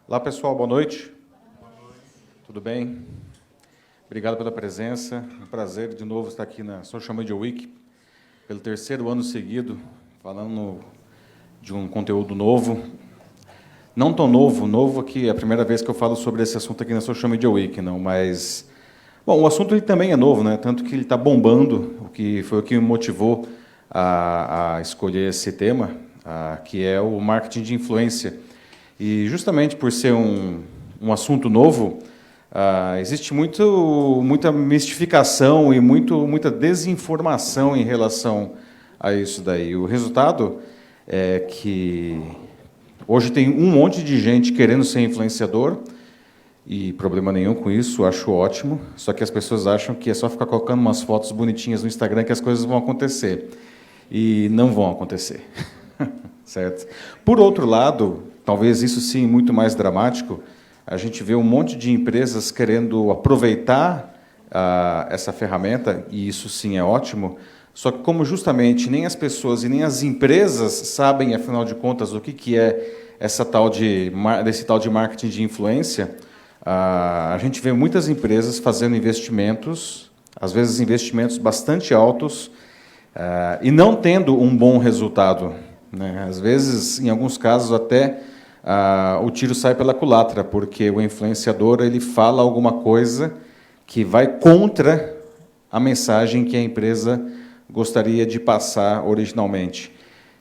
Olá, pessoal, boa noite. Tudo bem? Obrigado pela presença. É um prazer, de novo, estar aqui na Social Media Week, pelo terceiro ano seguido, falando de um conteúdo novo. Não tão novo que é a primeira vez que eu falo sobre esse assunto aqui na Social Media Week, não, mas... Bom, o assunto ele também é novo, né? Tanto que ele está bombando, o que foi o que me motivou a escolher esse tema, que é o marketing de influência. E justamente por ser um assunto novo, existe muita mistificação e muita desinformação em relação a isso daí. O resultado é que hoje tem um monte de gente querendo ser influenciador, e problema nenhum com isso, acho ótimo, só que as pessoas acham que é só ficar colocando umas fotos bonitinhas no Instagram que as coisas vão acontecer. E não vão acontecer. Certo? Por outro lado, talvez isso sim muito mais dramático, a gente vê um monte de empresas querendo aproveitar essa ferramenta, e isso sim é ótimo, só que como justamente nem as pessoas e nem as empresas sabem, afinal de contas, o que é desse tal de marketing de influência, a gente vê muitas empresas fazendo investimentos, às vezes investimentos bastante altos, e não tendo um bom resultado, né? Às vezes, em alguns casos, até o tiro sai pela culatra, porque o influenciador ele fala alguma coisa que vai contra a mensagem que a empresa gostaria de passar originalmente.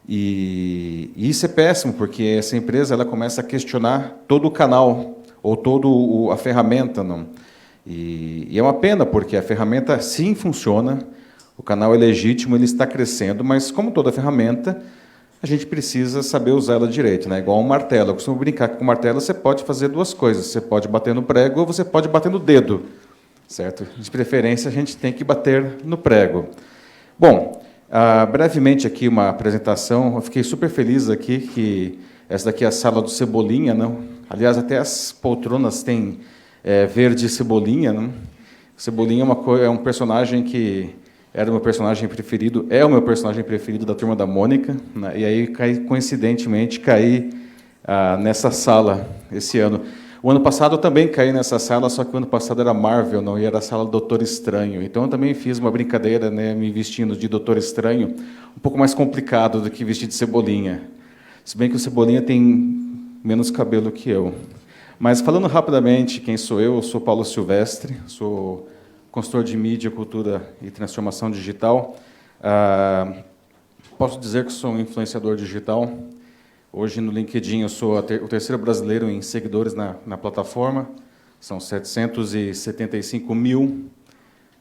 E isso é péssimo, porque essa empresa ela começa a questionar todo o canal, ou toda a ferramenta. Não? E é uma pena, porque a ferramenta sim funciona, o canal é legítimo, ele está crescendo, mas como toda ferramenta, a gente precisa saber usar ela direito, né? Igual um martelo. Eu costumo brincar que com o martelo você pode fazer duas coisas, você pode bater no prego ou você pode bater no dedo, certo? De preferência, a gente tem que bater no prego. Bom, brevemente aqui uma apresentação, eu fiquei super feliz aqui que essa daqui é a sala do Cebolinha, não? Aliás, até as poltronas têm verde cebolinha. Não? Cebolinha é um personagem que era o meu personagem preferido, é o meu personagem preferido da Turma da Mônica, né? E aí, coincidentemente, caí nessa sala esse ano. O ano passado eu também caí nessa sala, só que o ano passado era Marvel, não, e era a sala do Doutor Estranho. Então eu também fiz uma brincadeira, né, me vestindo de Doutor Estranho, um pouco mais complicado do que vestir de Cebolinha. Se bem que o Cebolinha tem menos cabelo que eu. Mas, falando rapidamente, quem sou eu sou Paulo Silvestre, sou consultor de mídia, cultura e transformação digital. Posso dizer que sou um influenciador digital. Hoje, no LinkedIn, eu sou o terceiro brasileiro em seguidores na plataforma. São 775 mil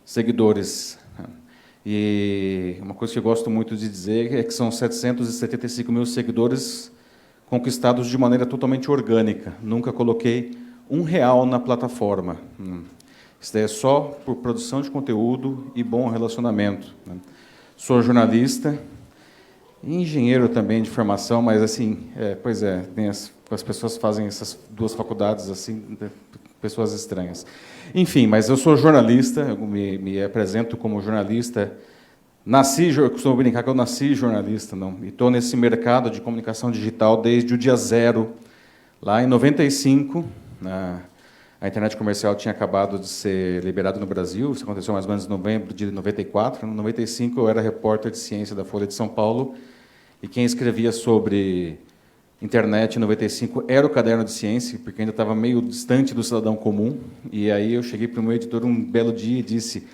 seguidores. E uma coisa que eu gosto muito de dizer é que são 775 mil seguidores conquistados de maneira totalmente orgânica. Nunca coloquei R$1 na plataforma. Isso daí é só por produção de conteúdo e bom relacionamento. Sou jornalista, engenheiro também de formação, mas assim, as pessoas fazem essas duas faculdades assim, pessoas estranhas. Enfim, mas eu sou jornalista, eu me apresento como jornalista. Eu costumo brincar que eu nasci jornalista, não, e estou nesse mercado de comunicação digital desde o dia zero. Lá em 95, a internet comercial tinha acabado de ser liberada no Brasil, isso aconteceu mais ou menos em novembro de 94. Em 95, eu era repórter de ciência da Folha de São Paulo, e quem escrevia sobre internet em 95 era o Caderno de Ciência, porque ainda estava meio distante do cidadão comum. E aí eu cheguei para o meu editor um belo dia e disse: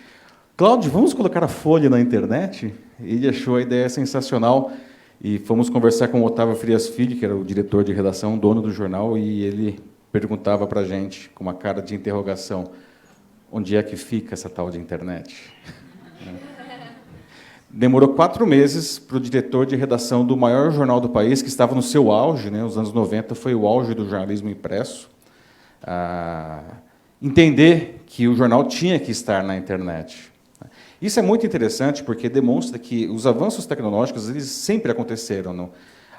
Cláudio, vamos colocar a Folha na internet? Ele achou a ideia sensacional, e fomos conversar com o Otávio Frias Filho, que era o diretor de redação, dono do jornal, e ele perguntava para a gente, com uma cara de interrogação, onde é que fica essa tal de internet? Demorou 4 meses para o diretor de redação do maior jornal do país, que estava no seu auge, né, os anos 90 foi o auge do jornalismo impresso, entender que o jornal tinha que estar na internet. Isso é muito interessante, porque demonstra que os avanços tecnológicos eles sempre aconteceram. Não?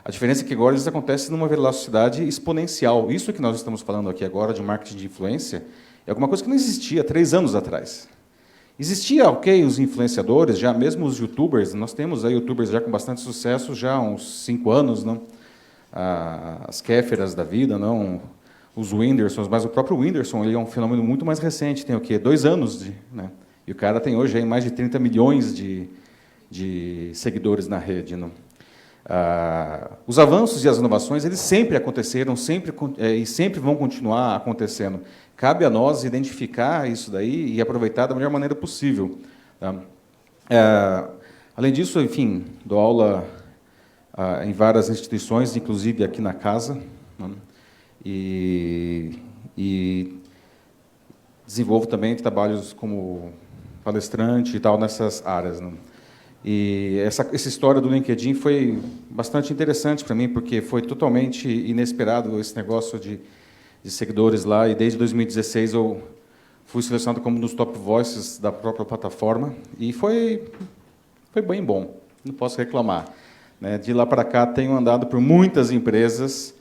A diferença é que agora eles acontecem numa velocidade exponencial. Isso que nós estamos falando aqui agora, de marketing de influência, é alguma coisa que não existia 3 anos atrás. Existia, ok, os influenciadores, já mesmo os youtubers, nós temos aí youtubers já com bastante sucesso já há uns 5 anos, não? As Kéferas da vida, não? os Whindersons, mas o próprio Whindersson ele é um fenômeno muito mais recente, tem o quê? 2 anos, né? E o cara tem hoje aí mais de 30 milhões de seguidores na rede. Não? Os avanços e as inovações eles sempre aconteceram, e sempre vão continuar acontecendo. Cabe a nós identificar isso daí e aproveitar da melhor maneira possível. Tá? Além disso, enfim, dou aula em várias instituições, inclusive aqui na casa, né? E desenvolvo também trabalhos como palestrante e tal nessas áreas. Né? E essa história do LinkedIn foi bastante interessante para mim, porque foi totalmente inesperado esse negócio de seguidores lá, e desde 2016 eu fui selecionado como um dos top voices da própria plataforma, e foi bem bom, não posso reclamar. Né? De lá para cá tenho andado por muitas empresas,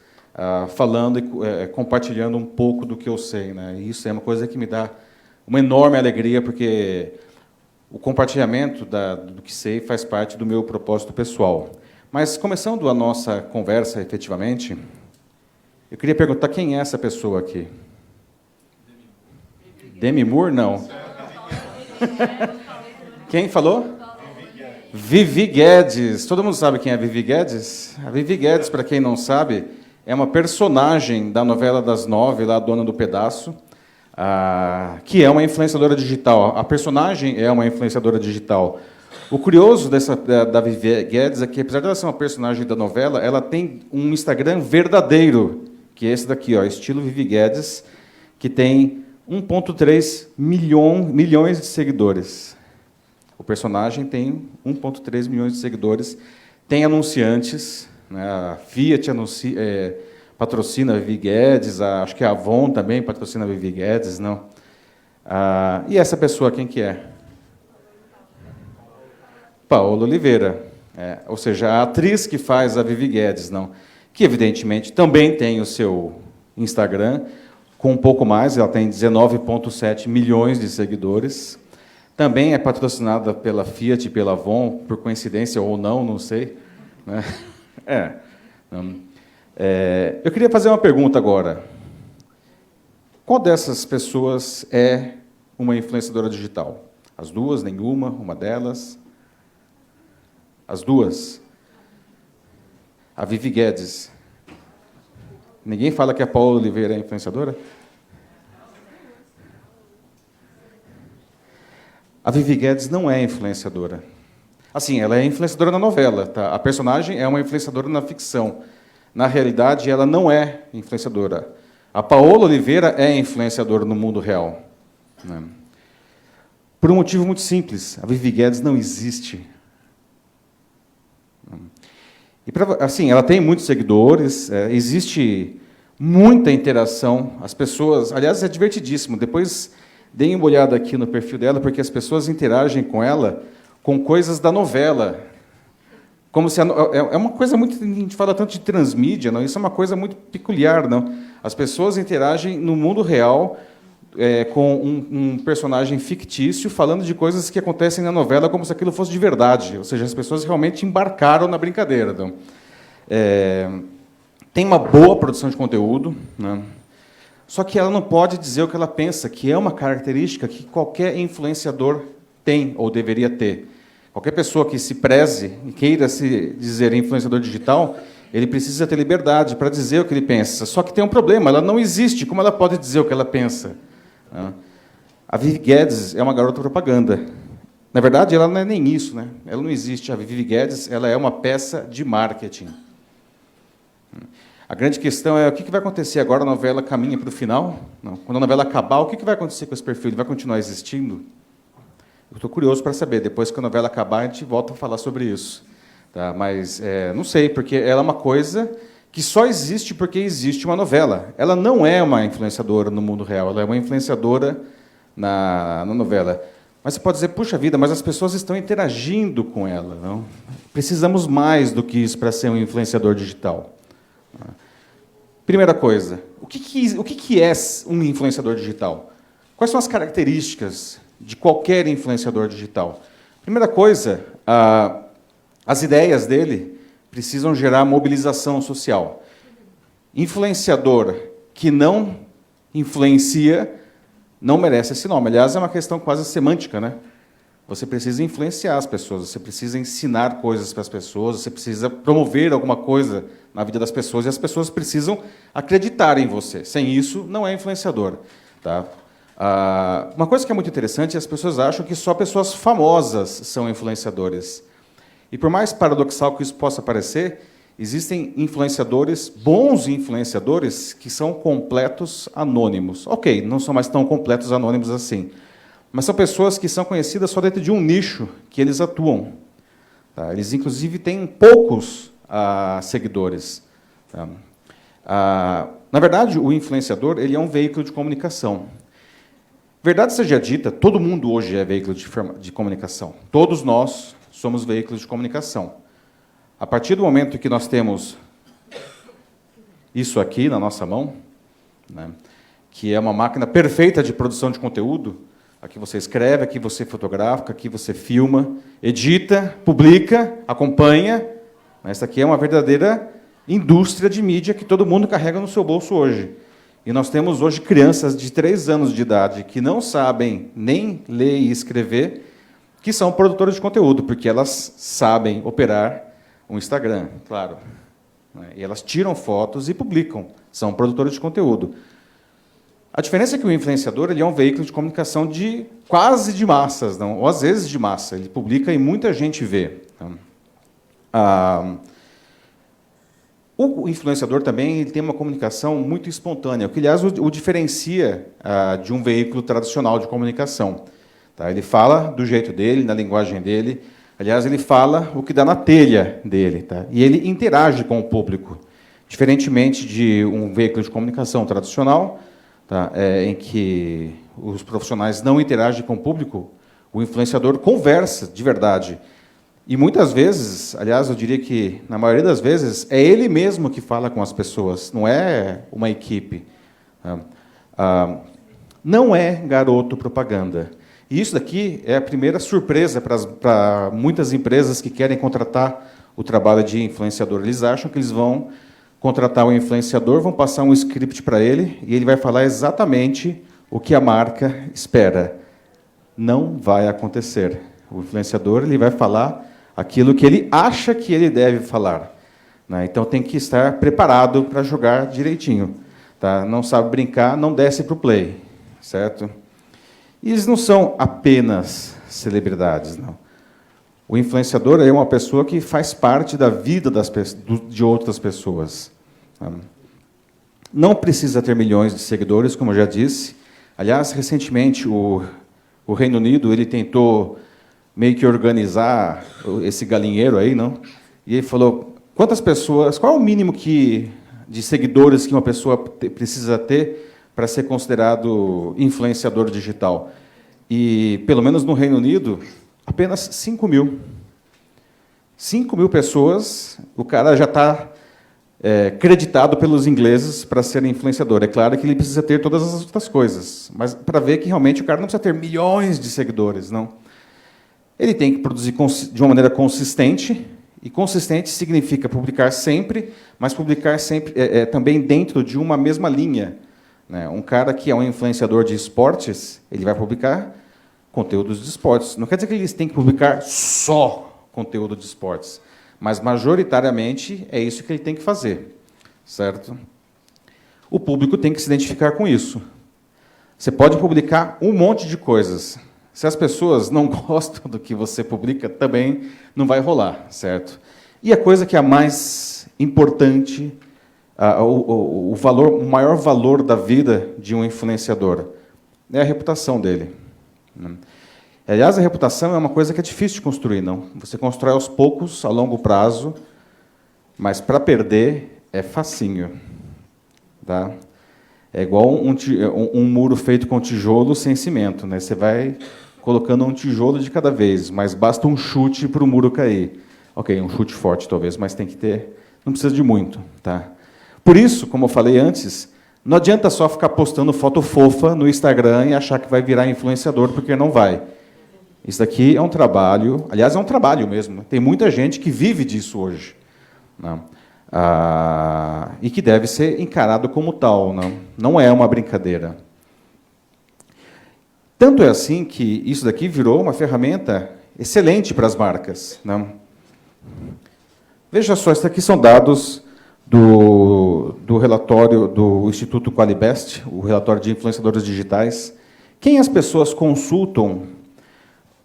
falando e compartilhando um pouco do que eu sei. Né? E isso é uma coisa que me dá uma enorme alegria, porque o compartilhamento do que sei faz parte do meu propósito pessoal. Mas, começando a nossa conversa, efetivamente, eu queria perguntar quem é essa pessoa aqui. Demi Moore? Não. Quem falou? Vivi Guedes. Todo mundo sabe quem é a Vivi Guedes? A Vivi Guedes, para quem não sabe, é uma personagem da novela das 9, lá, Dona do Pedaço, que é uma influenciadora digital. A personagem é uma influenciadora digital. O curioso da Vivi Guedes é que, apesar de ela ser uma personagem da novela, ela tem um Instagram verdadeiro, que é esse daqui, ó, estilo Vivi Guedes, que tem 1,3 milhões de seguidores. O personagem tem 1,3 milhões de seguidores, tem anunciantes, né, a Fiat patrocina a Vivi Guedes, acho que a Avon também patrocina a Vivi Guedes, não? E essa pessoa, quem que é? Paola Oliveira, ou seja, a atriz que faz a Vivi Guedes, não? Que, evidentemente, também tem o seu Instagram, com um pouco mais, ela tem 19,7 milhões de seguidores, também é patrocinada pela Fiat e pela Avon, por coincidência ou não sei. Né? Eu queria fazer uma pergunta agora. Qual dessas pessoas é uma influenciadora digital? As duas, nenhuma, uma delas? As duas? A Vivi Guedes. Ninguém fala que a Paola Oliveira é influenciadora? A Vivi Guedes não é influenciadora. Assim, ela é influenciadora na novela. Tá? A personagem é uma influenciadora na ficção. Na realidade, ela não é influenciadora. A Paola Oliveira é influenciadora no mundo real. Né? Por um motivo muito simples. A Vivi Guedes não existe. E assim, ela tem muitos seguidores, existe muita interação. As pessoas... Aliás, é divertidíssimo. Depois, deem uma olhada aqui no perfil dela, porque as pessoas interagem com ela com coisas da novela. Como se é uma coisa muito... A gente fala tanto de transmídia, não? Isso é uma coisa muito peculiar, não? As pessoas interagem no mundo real com um personagem fictício falando de coisas que acontecem na novela como se aquilo fosse de verdade. Ou seja, as pessoas realmente embarcaram na brincadeira. Não? Tem uma boa produção de conteúdo, né? Só que ela não pode dizer o que ela pensa, que é uma característica que qualquer influenciador tem ou deveria ter. Qualquer pessoa que se preze e queira se dizer influenciador digital, ele precisa ter liberdade para dizer o que ele pensa. Só que tem um problema, ela não existe. Como ela pode dizer o que ela pensa? A Vivi Guedes é uma garota propaganda. Na verdade, ela não é nem isso, né? Ela não existe. A Vivi Guedes, ela é uma peça de marketing. A grande questão é o que vai acontecer agora. A novela caminha para o final? Não. Quando a novela acabar, o que vai acontecer com esse perfil? Ele vai continuar existindo? Eu estou curioso para saber. Depois que a novela acabar, a gente volta a falar sobre isso. Tá? Mas não sei, porque ela é uma coisa que só existe porque existe uma novela. Ela não é uma influenciadora no mundo real, ela é uma influenciadora na novela. Mas você pode dizer, puxa vida, mas as pessoas estão interagindo com ela. Não? Precisamos mais do que isso para ser um influenciador digital. Primeira coisa, o que é um influenciador digital? Quais são as características de qualquer influenciador digital? Primeira coisa, as ideias dele precisam gerar mobilização social. Influenciador que não influencia não merece esse nome. Aliás, é uma questão quase semântica, né? Você precisa influenciar as pessoas, você precisa ensinar coisas para as pessoas, você precisa promover alguma coisa na vida das pessoas, e as pessoas precisam acreditar em você. Sem isso, não é influenciador. Tá? Uma coisa que é muito interessante é as pessoas acham que só pessoas famosas são influenciadores. E por mais paradoxal que isso possa parecer, existem influenciadores, bons influenciadores, que são completos anônimos. Ok, não são mais tão completos anônimos assim. Mas são pessoas que são conhecidas só dentro de um nicho que eles atuam. Tá? Eles, inclusive, têm poucos seguidores. Tá? Na verdade, o influenciador ele é um veículo de comunicação. Verdade seja dita, todo mundo hoje é veículo de comunicação. Todos nós somos veículos de comunicação. A partir do momento que nós temos isso aqui na nossa mão, né, que é uma máquina perfeita de produção de conteúdo, aqui você escreve, aqui você fotografa, aqui você filma, edita, publica, acompanha. Essa aqui é uma verdadeira indústria de mídia que todo mundo carrega no seu bolso hoje. E nós temos hoje crianças de 3 anos de idade que não sabem nem ler e escrever, que são produtoras de conteúdo, porque elas sabem operar um Instagram, claro. E elas tiram fotos e publicam, são produtoras de conteúdo. A diferença é que o influenciador ele é um veículo de comunicação quase de massas, não? Ou às vezes de massa. Ele publica e muita gente vê. O influenciador também ele tem uma comunicação muito espontânea, o que, aliás, o diferencia de um veículo tradicional de comunicação. Tá? Ele fala do jeito dele, na linguagem dele. Aliás, ele fala o que dá na telha dele. Tá? E ele interage com o público. Diferentemente de um veículo de comunicação tradicional, tá? Em que os profissionais não interagem com o público, o influenciador conversa de verdade. E muitas vezes, aliás, eu diria que, na maioria das vezes, é ele mesmo que fala com as pessoas, não é uma equipe. Não é garoto propaganda. E isso daqui é a primeira surpresa para muitas empresas que querem contratar o trabalho de influenciador. Eles acham que eles vão contratar o influenciador, vão passar um script para ele, e ele vai falar exatamente o que a marca espera. Não vai acontecer. O influenciador ele vai falar aquilo que ele acha que ele deve falar. Né? Então, tem que estar preparado para jogar direitinho. Tá? Não sabe brincar, não desce para o play. Certo? E eles não são apenas celebridades. Não. O influenciador é uma pessoa que faz parte da vida de outras pessoas. Não precisa ter milhões de seguidores, como eu já disse. Aliás, recentemente, o Reino Unido ele tentou meio que organizar esse galinheiro aí, não? E ele falou, quantas pessoas, qual é o mínimo de seguidores que uma pessoa precisa ter para ser considerado influenciador digital? E, pelo menos no Reino Unido, apenas 5 mil. 5 mil pessoas, o cara já está creditado pelos ingleses para ser influenciador. É claro que ele precisa ter todas as outras coisas, mas para ver que realmente o cara não precisa ter milhões de seguidores, não. Ele tem que produzir de uma maneira consistente, e consistente significa publicar sempre, mas publicar sempre também dentro de uma mesma linha. Né? Um cara que é um influenciador de esportes, ele vai publicar conteúdos de esportes. Não quer dizer que eles têm que publicar só conteúdo de esportes, mas, majoritariamente, é isso que ele tem que fazer. Certo? O público tem que se identificar com isso. Você pode publicar um monte de coisas. Se as pessoas não gostam do que você publica, também não vai rolar, certo? E a coisa que é a mais importante, o maior valor da vida de um influenciador é a reputação dele. Aliás, a reputação é uma coisa que é difícil de construir, não? Você constrói aos poucos, a longo prazo, mas para perder é facinho. Tá? É igual um muro feito com tijolo sem cimento, né? Você vai colocando um tijolo de cada vez, mas basta um chute para o muro cair. Ok, um chute forte talvez, mas tem que ter, não precisa de muito. Tá? Por isso, como eu falei antes, não adianta só ficar postando foto fofa no Instagram e achar que vai virar influenciador, porque não vai. Isso daqui é um trabalho, aliás, é um trabalho mesmo. Tem muita gente que vive disso hoje. Não. E que deve ser encarado como tal, não é uma brincadeira. Tanto é assim que isso daqui virou uma ferramenta excelente para as marcas. Veja só, esses aqui são dados do relatório do Instituto Qualibest, o relatório de influenciadores digitais. Quem as pessoas consultam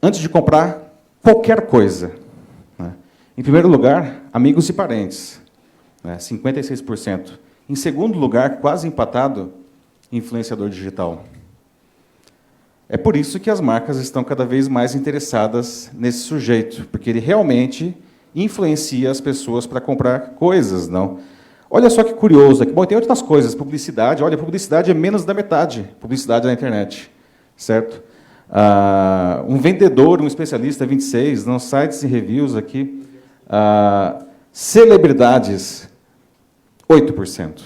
antes de comprar qualquer coisa? Em primeiro lugar, amigos e parentes, 56%. Em segundo lugar, quase empatado, influenciador digital. É por isso que as marcas estão cada vez mais interessadas nesse sujeito, porque ele realmente influencia as pessoas para comprar coisas, não? Olha só que curioso aqui. Bom, tem outras coisas, publicidade. Olha, publicidade é menos da metade, publicidade na internet, certo? Um vendedor, um especialista, 26, nos sites e reviews aqui. Celebridades, 8%.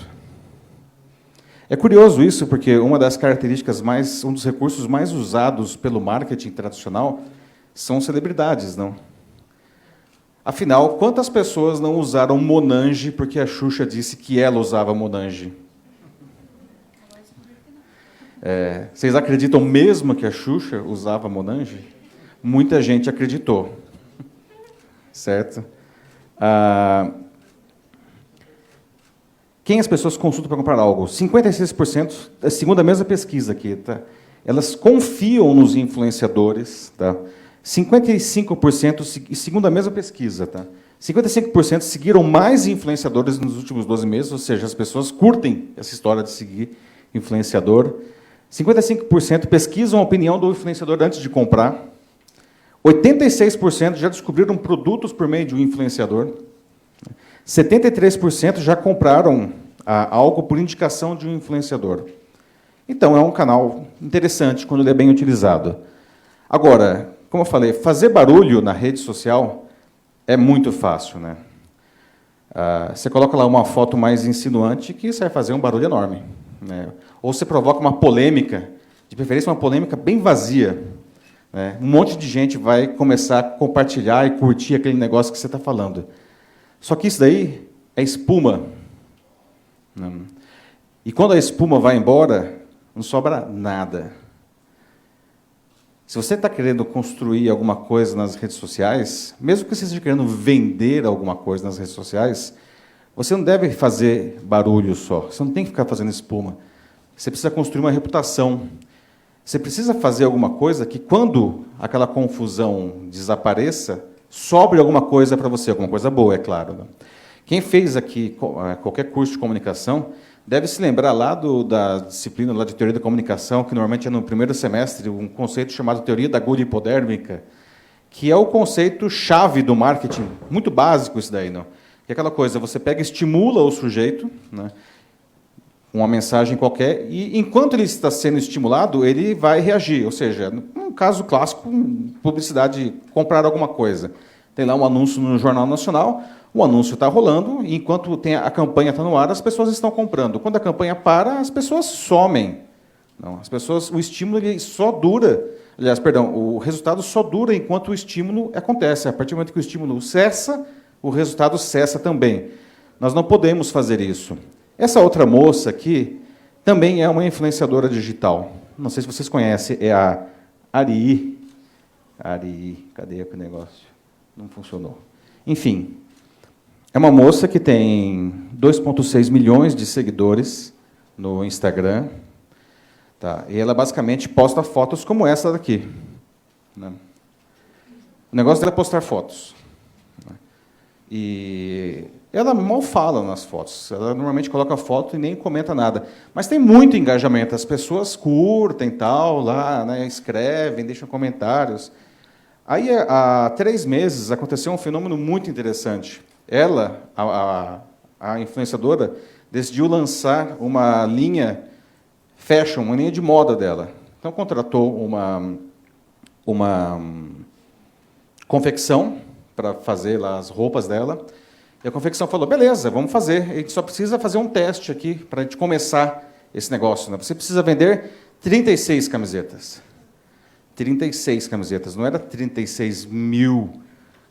É curioso isso, porque uma das características um dos recursos mais usados pelo marketing tradicional são celebridades, não? Afinal, quantas pessoas não usaram Monange porque a Xuxa disse que ela usava Monange? Vocês acreditam mesmo que a Xuxa usava Monange? Muita gente acreditou. Certo? Quem as pessoas consultam para comprar algo? 56%, segundo a mesma pesquisa aqui, tá? Elas confiam nos influenciadores, tá? 55%, segundo a mesma pesquisa, tá? 55% seguiram mais influenciadores nos últimos 12 meses, ou seja, as pessoas curtem essa história de seguir influenciador. 55% pesquisam a opinião do influenciador antes de comprar. 86% já descobriram produtos por meio de um influenciador. 73% já compraram algo por indicação de um influenciador. Então, é um canal interessante quando ele é bem utilizado. Agora, como eu falei, fazer barulho na rede social é muito fácil, né? Você coloca lá uma foto mais insinuante que você vai fazer um barulho enorme, né? Ou você provoca uma polêmica, de preferência uma polêmica bem vazia, né? Um monte de gente vai começar a compartilhar e curtir aquele negócio que você está falando. Só que isso daí é espuma. E quando a espuma vai embora, não sobra nada. Se você está querendo construir alguma coisa nas redes sociais, mesmo que você esteja querendo vender alguma coisa nas redes sociais, você não deve fazer barulho só. Você não tem que ficar fazendo espuma. Você precisa construir uma reputação. Você precisa fazer alguma coisa que, quando aquela confusão desapareça, sobre alguma coisa para você, alguma coisa boa, é claro. Né? Quem fez aqui qualquer curso de comunicação deve se lembrar lá da disciplina lá de teoria da comunicação, que normalmente é no primeiro semestre, um conceito chamado teoria da agulha hipodérmica, que é o conceito-chave do marketing, muito básico isso daí. Não? Que é aquela coisa, você pega e estimula o sujeito, né, com uma mensagem qualquer, e enquanto ele está sendo estimulado, ele vai reagir. Ou seja, num caso clássico, publicidade, comprar alguma coisa. Tem lá um anúncio no Jornal Nacional, o anúncio está rolando, e enquanto a campanha está no ar, as pessoas estão comprando. Quando a campanha para, as pessoas somem. Não, o estímulo ele só dura, aliás, perdão, o resultado só dura enquanto o estímulo acontece. A partir do momento que o estímulo cessa, o resultado cessa também. Nós não podemos fazer isso. Essa outra moça aqui também é uma influenciadora digital. Não sei se vocês conhecem, é a Ari. Cadê o negócio? Não funcionou. Enfim, é uma moça que tem 2,6 milhões de seguidores no Instagram. Tá? E ela basicamente posta fotos como essa daqui. Né? O negócio dela é postar fotos. Né? E ela mal fala nas fotos. Ela normalmente coloca foto e nem comenta nada. Mas tem muito engajamento. As pessoas curtem, tal, lá, né, escrevem, deixam comentários. Aí, há 3 meses, aconteceu um fenômeno muito interessante. Ela, a influenciadora, decidiu lançar uma linha fashion, uma linha de moda dela. Então, contratou uma confecção para fazer lá as roupas dela. E a confecção falou, beleza, vamos fazer. A gente só precisa fazer um teste aqui para a gente começar esse negócio. Né? Você precisa vender 36 camisetas. 36 camisetas, não era 36 mil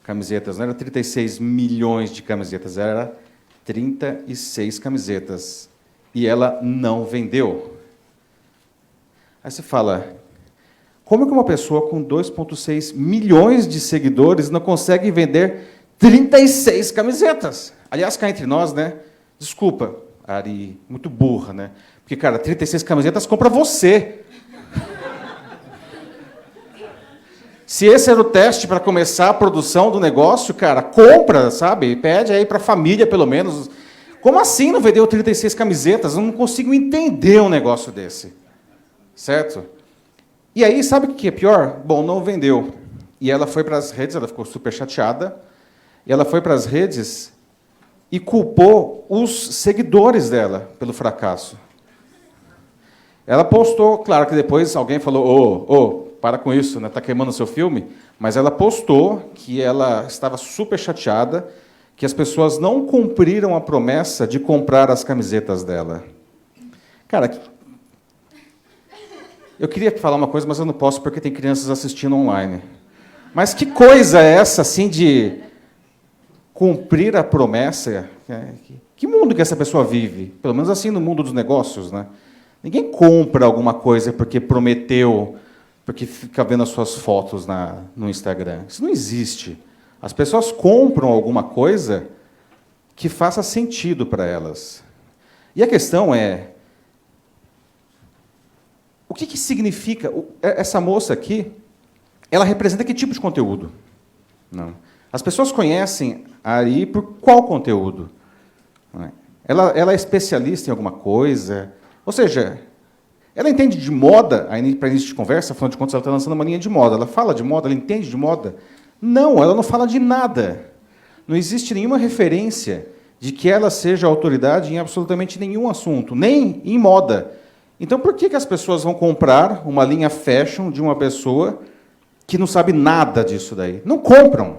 camisetas, não era 36 milhões de camisetas, era 36 camisetas. E ela não vendeu. Aí você fala, como que uma pessoa com 2,6 milhões de seguidores não consegue vender 36 camisetas? Aliás, cá entre nós, né? Desculpa, Ari, muito burra, né? Porque, cara, 36 camisetas compra você. Se esse era o teste para começar a produção do negócio, cara, compra, sabe? Pede aí para a família, pelo menos. Como assim não vendeu 36 camisetas? Eu não consigo entender um negócio desse. Certo? E aí, sabe o que é pior? Bom, não vendeu. E ela foi para as redes, ela ficou super chateada, e ela foi para as redes e culpou os seguidores dela pelo fracasso. Ela postou, claro que depois alguém falou, para com isso, né? Tá queimando o seu filme, mas ela postou que ela estava super chateada, que as pessoas não cumpriram a promessa de comprar as camisetas dela. Cara, eu queria falar uma coisa, mas eu não posso porque tem crianças assistindo online. Mas que coisa é essa, assim, de cumprir a promessa? Que mundo que essa pessoa vive? Pelo menos assim no mundo dos negócios, né? Ninguém compra alguma coisa porque prometeu, porque fica vendo as suas fotos no Instagram. Isso não existe. As pessoas compram alguma coisa que faça sentido para elas. E a questão é, o que significa? Essa moça aqui, ela representa que tipo de conteúdo? Não. As pessoas conhecem a Ari por qual conteúdo? Ela é especialista em alguma coisa? Ou seja, ela entende de moda, para início de conversa, afinal de contas, ela está lançando uma linha de moda. Ela fala de moda, ela entende de moda? Não, ela não fala de nada. Não existe nenhuma referência de que ela seja autoridade em absolutamente nenhum assunto, nem em moda. Então, por que as pessoas vão comprar uma linha fashion de uma pessoa que não sabe nada disso daí? Não compram.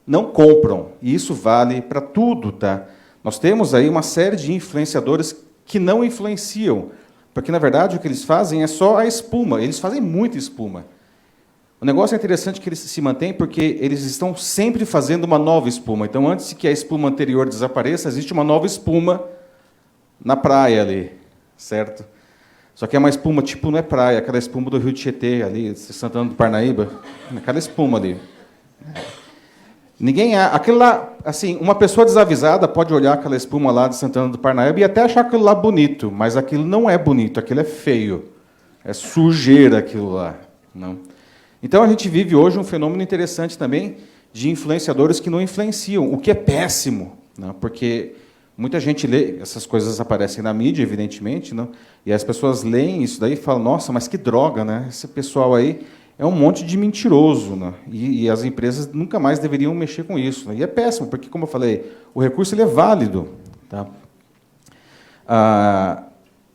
Não compram. E isso vale para tudo, tá? Nós temos aí uma série de influenciadores que não influenciam, porque, na verdade, o que eles fazem é só a espuma. Eles fazem muita espuma. O negócio é interessante que eles se mantêm porque eles estão sempre fazendo uma nova espuma. Então, antes que a espuma anterior desapareça, existe uma nova espuma na praia ali, certo? Só que é uma espuma, tipo, não é praia, aquela espuma do Rio Tietê, ali, Santana do Parnaíba, aquela espuma ali. Ninguém, aquilo lá, assim, uma pessoa desavisada pode olhar aquela espuma lá de Santana do Parnaíba e até achar aquilo lá bonito, mas aquilo não é bonito, aquilo é feio. É sujeira aquilo lá. Não? Então, a gente vive hoje um fenômeno interessante também de influenciadores que não influenciam, o que é péssimo, não? Porque muita gente lê, essas coisas aparecem na mídia, evidentemente, não? E as pessoas leem isso daí e falam, nossa, mas que droga, né? Esse pessoal aí é um monte de mentiroso, né? E as empresas nunca mais deveriam mexer com isso. Né? E é péssimo, porque, como eu falei, o recurso ele é válido. Tá? A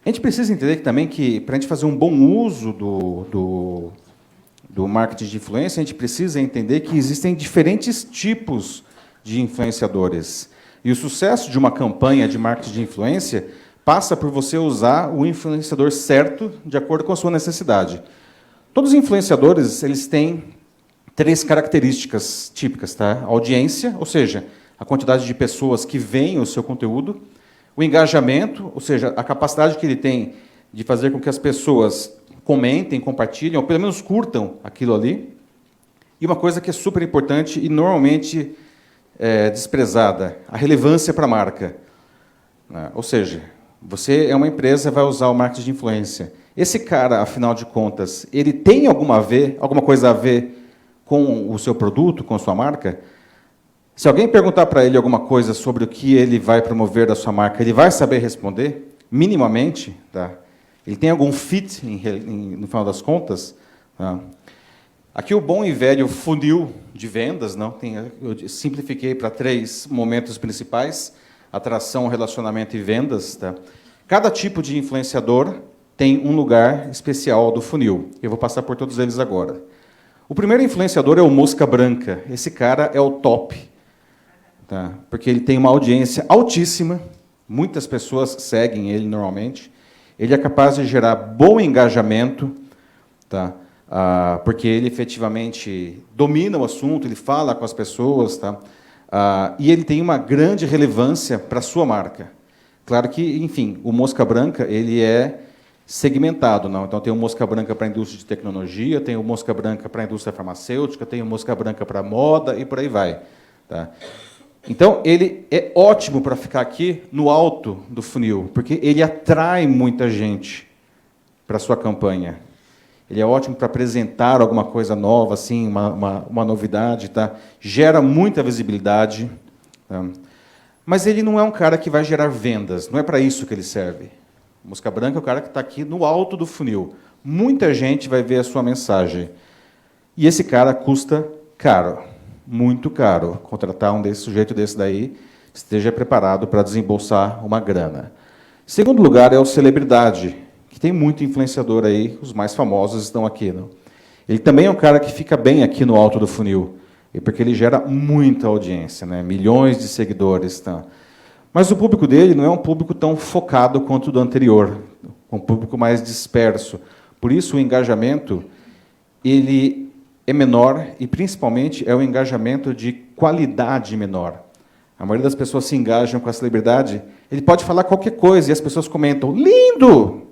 gente precisa entender também que, para a gente fazer um bom uso do marketing de influência, a gente precisa entender que existem diferentes tipos de influenciadores. E o sucesso de uma campanha de marketing de influência passa por você usar o influenciador certo de acordo com a sua necessidade. Todos os influenciadores eles têm 3 características típicas. Tá? A audiência, ou seja, a quantidade de pessoas que veem o seu conteúdo. O engajamento, ou seja, a capacidade que ele tem de fazer com que as pessoas comentem, compartilhem, ou pelo menos curtam aquilo ali. E uma coisa que é super importante e normalmente desprezada, a relevância para a marca. Ou seja, você é uma empresa, vai usar o marketing de influência. Esse cara, afinal de contas, ele tem alguma coisa a ver com o seu produto, com a sua marca? Se alguém perguntar para ele alguma coisa sobre o que ele vai promover da sua marca, ele vai saber responder, minimamente? Tá? Ele tem algum fit, no final das contas? Tá? Aqui o bom e velho funil de vendas, não? Eu simplifiquei para 3 momentos principais, atração, relacionamento e vendas. Tá? Cada tipo de influenciador tem um lugar especial do funil. Eu vou passar por todos eles agora. O primeiro influenciador é o Mosca Branca. Esse cara é o top. Tá? Porque ele tem uma audiência altíssima, muitas pessoas seguem ele normalmente. Ele é capaz de gerar bom engajamento, tá? Porque ele efetivamente domina o assunto, ele fala com as pessoas. Tá? E ele tem uma grande relevância para a sua marca. Claro que, enfim, o Mosca Branca ele é segmentado, não? Então tem o Mosca Branca para a indústria de tecnologia, tem o Mosca Branca para a indústria farmacêutica, tem o Mosca Branca para a moda e por aí vai. Tá? Então ele é ótimo para ficar aqui no alto do funil, porque ele atrai muita gente para a sua campanha. Ele é ótimo para apresentar alguma coisa nova, assim, uma novidade, tá? Gera muita visibilidade. Tá? Mas ele não é um cara que vai gerar vendas, não é para isso que ele serve. Mosca Branca é o cara que está aqui no alto do funil. Muita gente vai ver a sua mensagem. E esse cara custa caro, muito caro. Contratar um sujeito desse daí, esteja preparado para desembolsar uma grana. Segundo lugar é o celebridade, que tem muito influenciador aí, os mais famosos estão aqui. Não? Ele também é um cara que fica bem aqui no alto do funil, porque ele gera muita audiência, né? Milhões de seguidores. Tá? Mas o público dele não é um público tão focado quanto o do anterior, um público mais disperso. Por isso, o engajamento ele é menor e, principalmente, é um engajamento de qualidade menor. A maioria das pessoas se engajam com a celebridade, ele pode falar qualquer coisa e as pessoas comentam, lindo!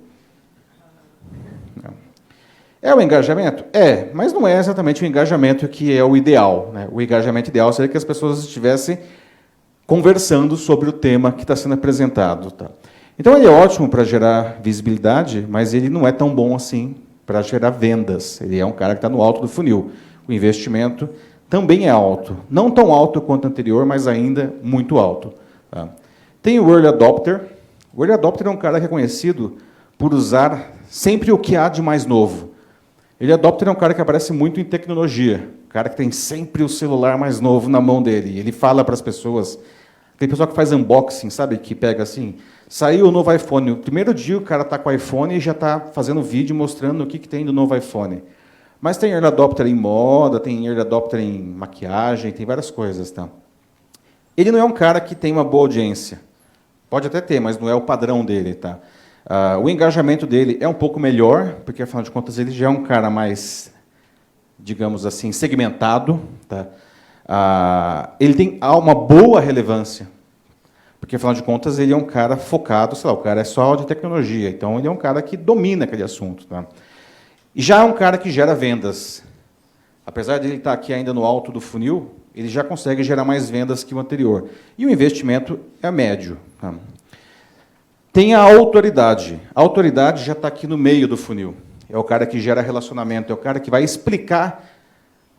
É o engajamento? É, mas não é exatamente o engajamento que é o ideal. Né? O engajamento ideal seria que as pessoas estivessem conversando sobre o tema que está sendo apresentado. Tá? Então, ele é ótimo para gerar visibilidade, mas ele não é tão bom assim para gerar vendas. Ele é um cara que está no alto do funil. O investimento também é alto. Não tão alto quanto o anterior, mas ainda muito alto. Tá? Tem o Early Adopter. O Early Adopter é um cara que é conhecido por usar sempre o que há de mais novo. Ele adopter é um cara que aparece muito em tecnologia, um cara que tem sempre o celular mais novo na mão dele. Ele fala para as pessoas, tem pessoal que faz unboxing, sabe, que pega assim, saiu o novo iPhone, o primeiro dia o cara está com o iPhone e já está fazendo vídeo mostrando o que tem do novo iPhone. Mas tem early adopter em moda, tem early adopter em maquiagem, tem várias coisas. Tá? Ele não é um cara que tem uma boa audiência. Pode até ter, mas não é o padrão dele. Tá? O engajamento dele é um pouco melhor, porque, afinal de contas, ele já é um cara mais, digamos assim, segmentado. Tá? Ele tem uma boa relevância, porque, afinal de contas, ele é um cara focado, sei lá, o cara é só de tecnologia, então ele é um cara que domina aquele assunto. Tá? E já é um cara que gera vendas. Apesar de ele estar aqui ainda no alto do funil, ele já consegue gerar mais vendas que o anterior. E o investimento é médio. Tá? Tem a autoridade. A autoridade já está aqui no meio do funil. É o cara que gera relacionamento, é o cara que vai explicar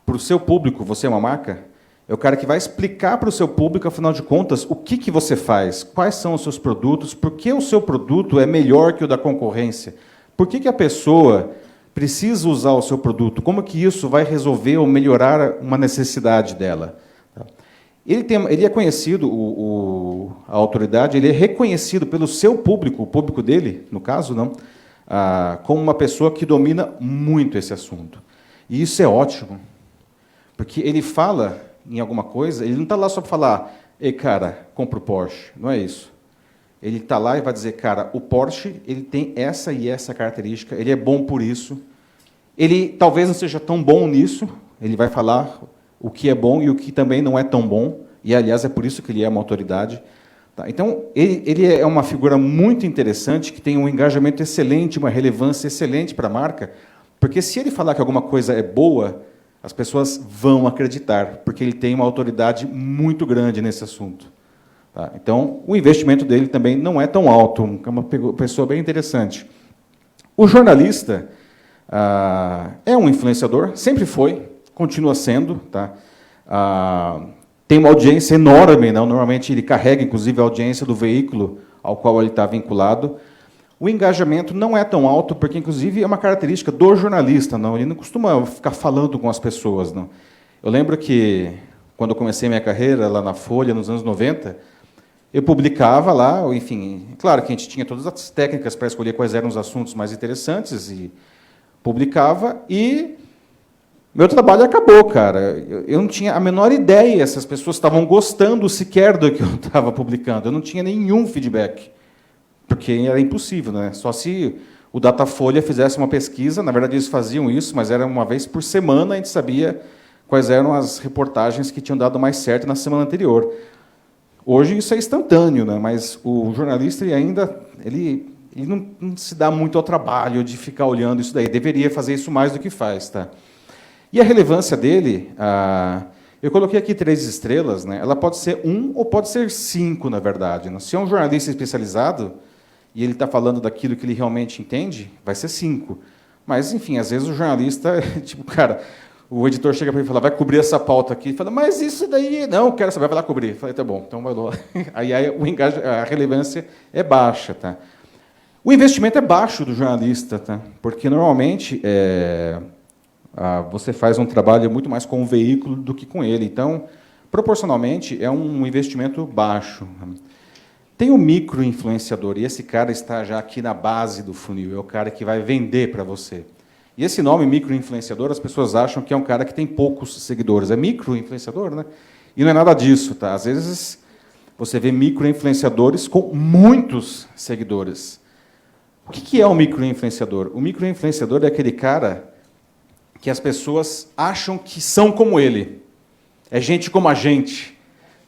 para o seu público, você é uma marca, é o cara que vai explicar para o seu público, afinal de contas, o que você faz, quais são os seus produtos, por que o seu produto é melhor que o da concorrência, por que a pessoa precisa usar o seu produto, como que isso vai resolver ou melhorar uma necessidade dela. Ele é conhecido, a autoridade, ele é reconhecido pelo seu público, o público dele, no caso, não, como uma pessoa que domina muito esse assunto. E isso é ótimo, porque ele fala em alguma coisa, ele não está lá só para falar, ei, cara, compra o Porsche, não é isso. Ele está lá e vai dizer, cara, o Porsche ele tem essa e essa característica, ele é bom por isso, ele talvez não seja tão bom nisso, ele vai falar o que é bom e o que também não é tão bom, e, aliás, é por isso que ele é uma autoridade. Tá? Então, ele é uma figura muito interessante, que tem um engajamento excelente, uma relevância excelente para a marca, porque se ele falar que alguma coisa é boa, as pessoas vão acreditar, porque ele tem uma autoridade muito grande nesse assunto. Tá? Então, o investimento dele também não é tão alto, é uma pessoa bem interessante. O jornalista é um influenciador, sempre foi, continua sendo, tá? Tem uma audiência enorme, não? Normalmente ele carrega, inclusive, a audiência do veículo ao qual ele está vinculado. O engajamento não é tão alto, porque, inclusive, é uma característica do jornalista, não? Ele não costuma ficar falando com as pessoas, não? Eu lembro que, quando eu comecei minha carreira lá na Folha, nos anos 90, eu publicava lá, enfim, claro que a gente tinha todas as técnicas para escolher quais eram os assuntos mais interessantes, e publicava, e meu trabalho acabou, cara. Eu não tinha a menor ideia se as pessoas estavam gostando sequer do que eu estava publicando. Eu não tinha nenhum feedback, porque era impossível, né? Só se o Datafolha fizesse uma pesquisa, na verdade eles faziam isso, mas era uma vez por semana, a gente sabia quais eram as reportagens que tinham dado mais certo na semana anterior. Hoje isso é instantâneo, né? Mas o jornalista ele não se dá muito ao trabalho de ficar olhando isso daí. Deveria fazer isso mais do que faz. Tá? E a relevância dele, eu coloquei aqui 3 estrelas, né? Ela pode ser 1 ou pode ser 5, na verdade. Né? Se é um jornalista especializado e ele está falando daquilo que ele realmente entende, vai ser 5. Mas, enfim, às vezes o jornalista, tipo, cara, o editor chega para ele e fala, vai cobrir essa pauta aqui. Ele fala, mas isso daí, não, quero saber, vai lá cobrir. Eu falei, tá bom, então vai lá. Aí a relevância é baixa. Tá? O investimento é baixo do jornalista, tá? Porque, normalmente, você faz um trabalho muito mais com o veículo do que com ele. Então, proporcionalmente, é um investimento baixo. Tem o micro-influenciador, e esse cara está já aqui na base do funil, é o cara que vai vender para você. E esse nome, micro-influenciador, as pessoas acham que é um cara que tem poucos seguidores. É micro-influenciador, né? E não é nada disso. Tá? Às vezes, você vê micro-influenciadores com muitos seguidores. O que é um micro-influenciador? O micro-influenciador é aquele cara que as pessoas acham que são como ele. É gente como a gente.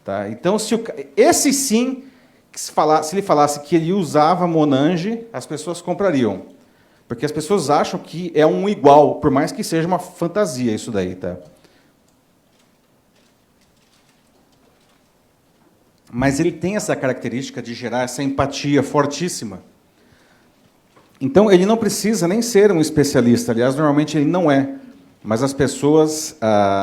Tá? Então, esse sim, se ele falasse que ele usava Monange, as pessoas comprariam. Porque as pessoas acham que é um igual, por mais que seja uma fantasia isso daí. Tá? Mas ele tem essa característica de gerar essa empatia fortíssima. Então, ele não precisa nem ser um especialista. Aliás, normalmente ele não é. Mas as pessoas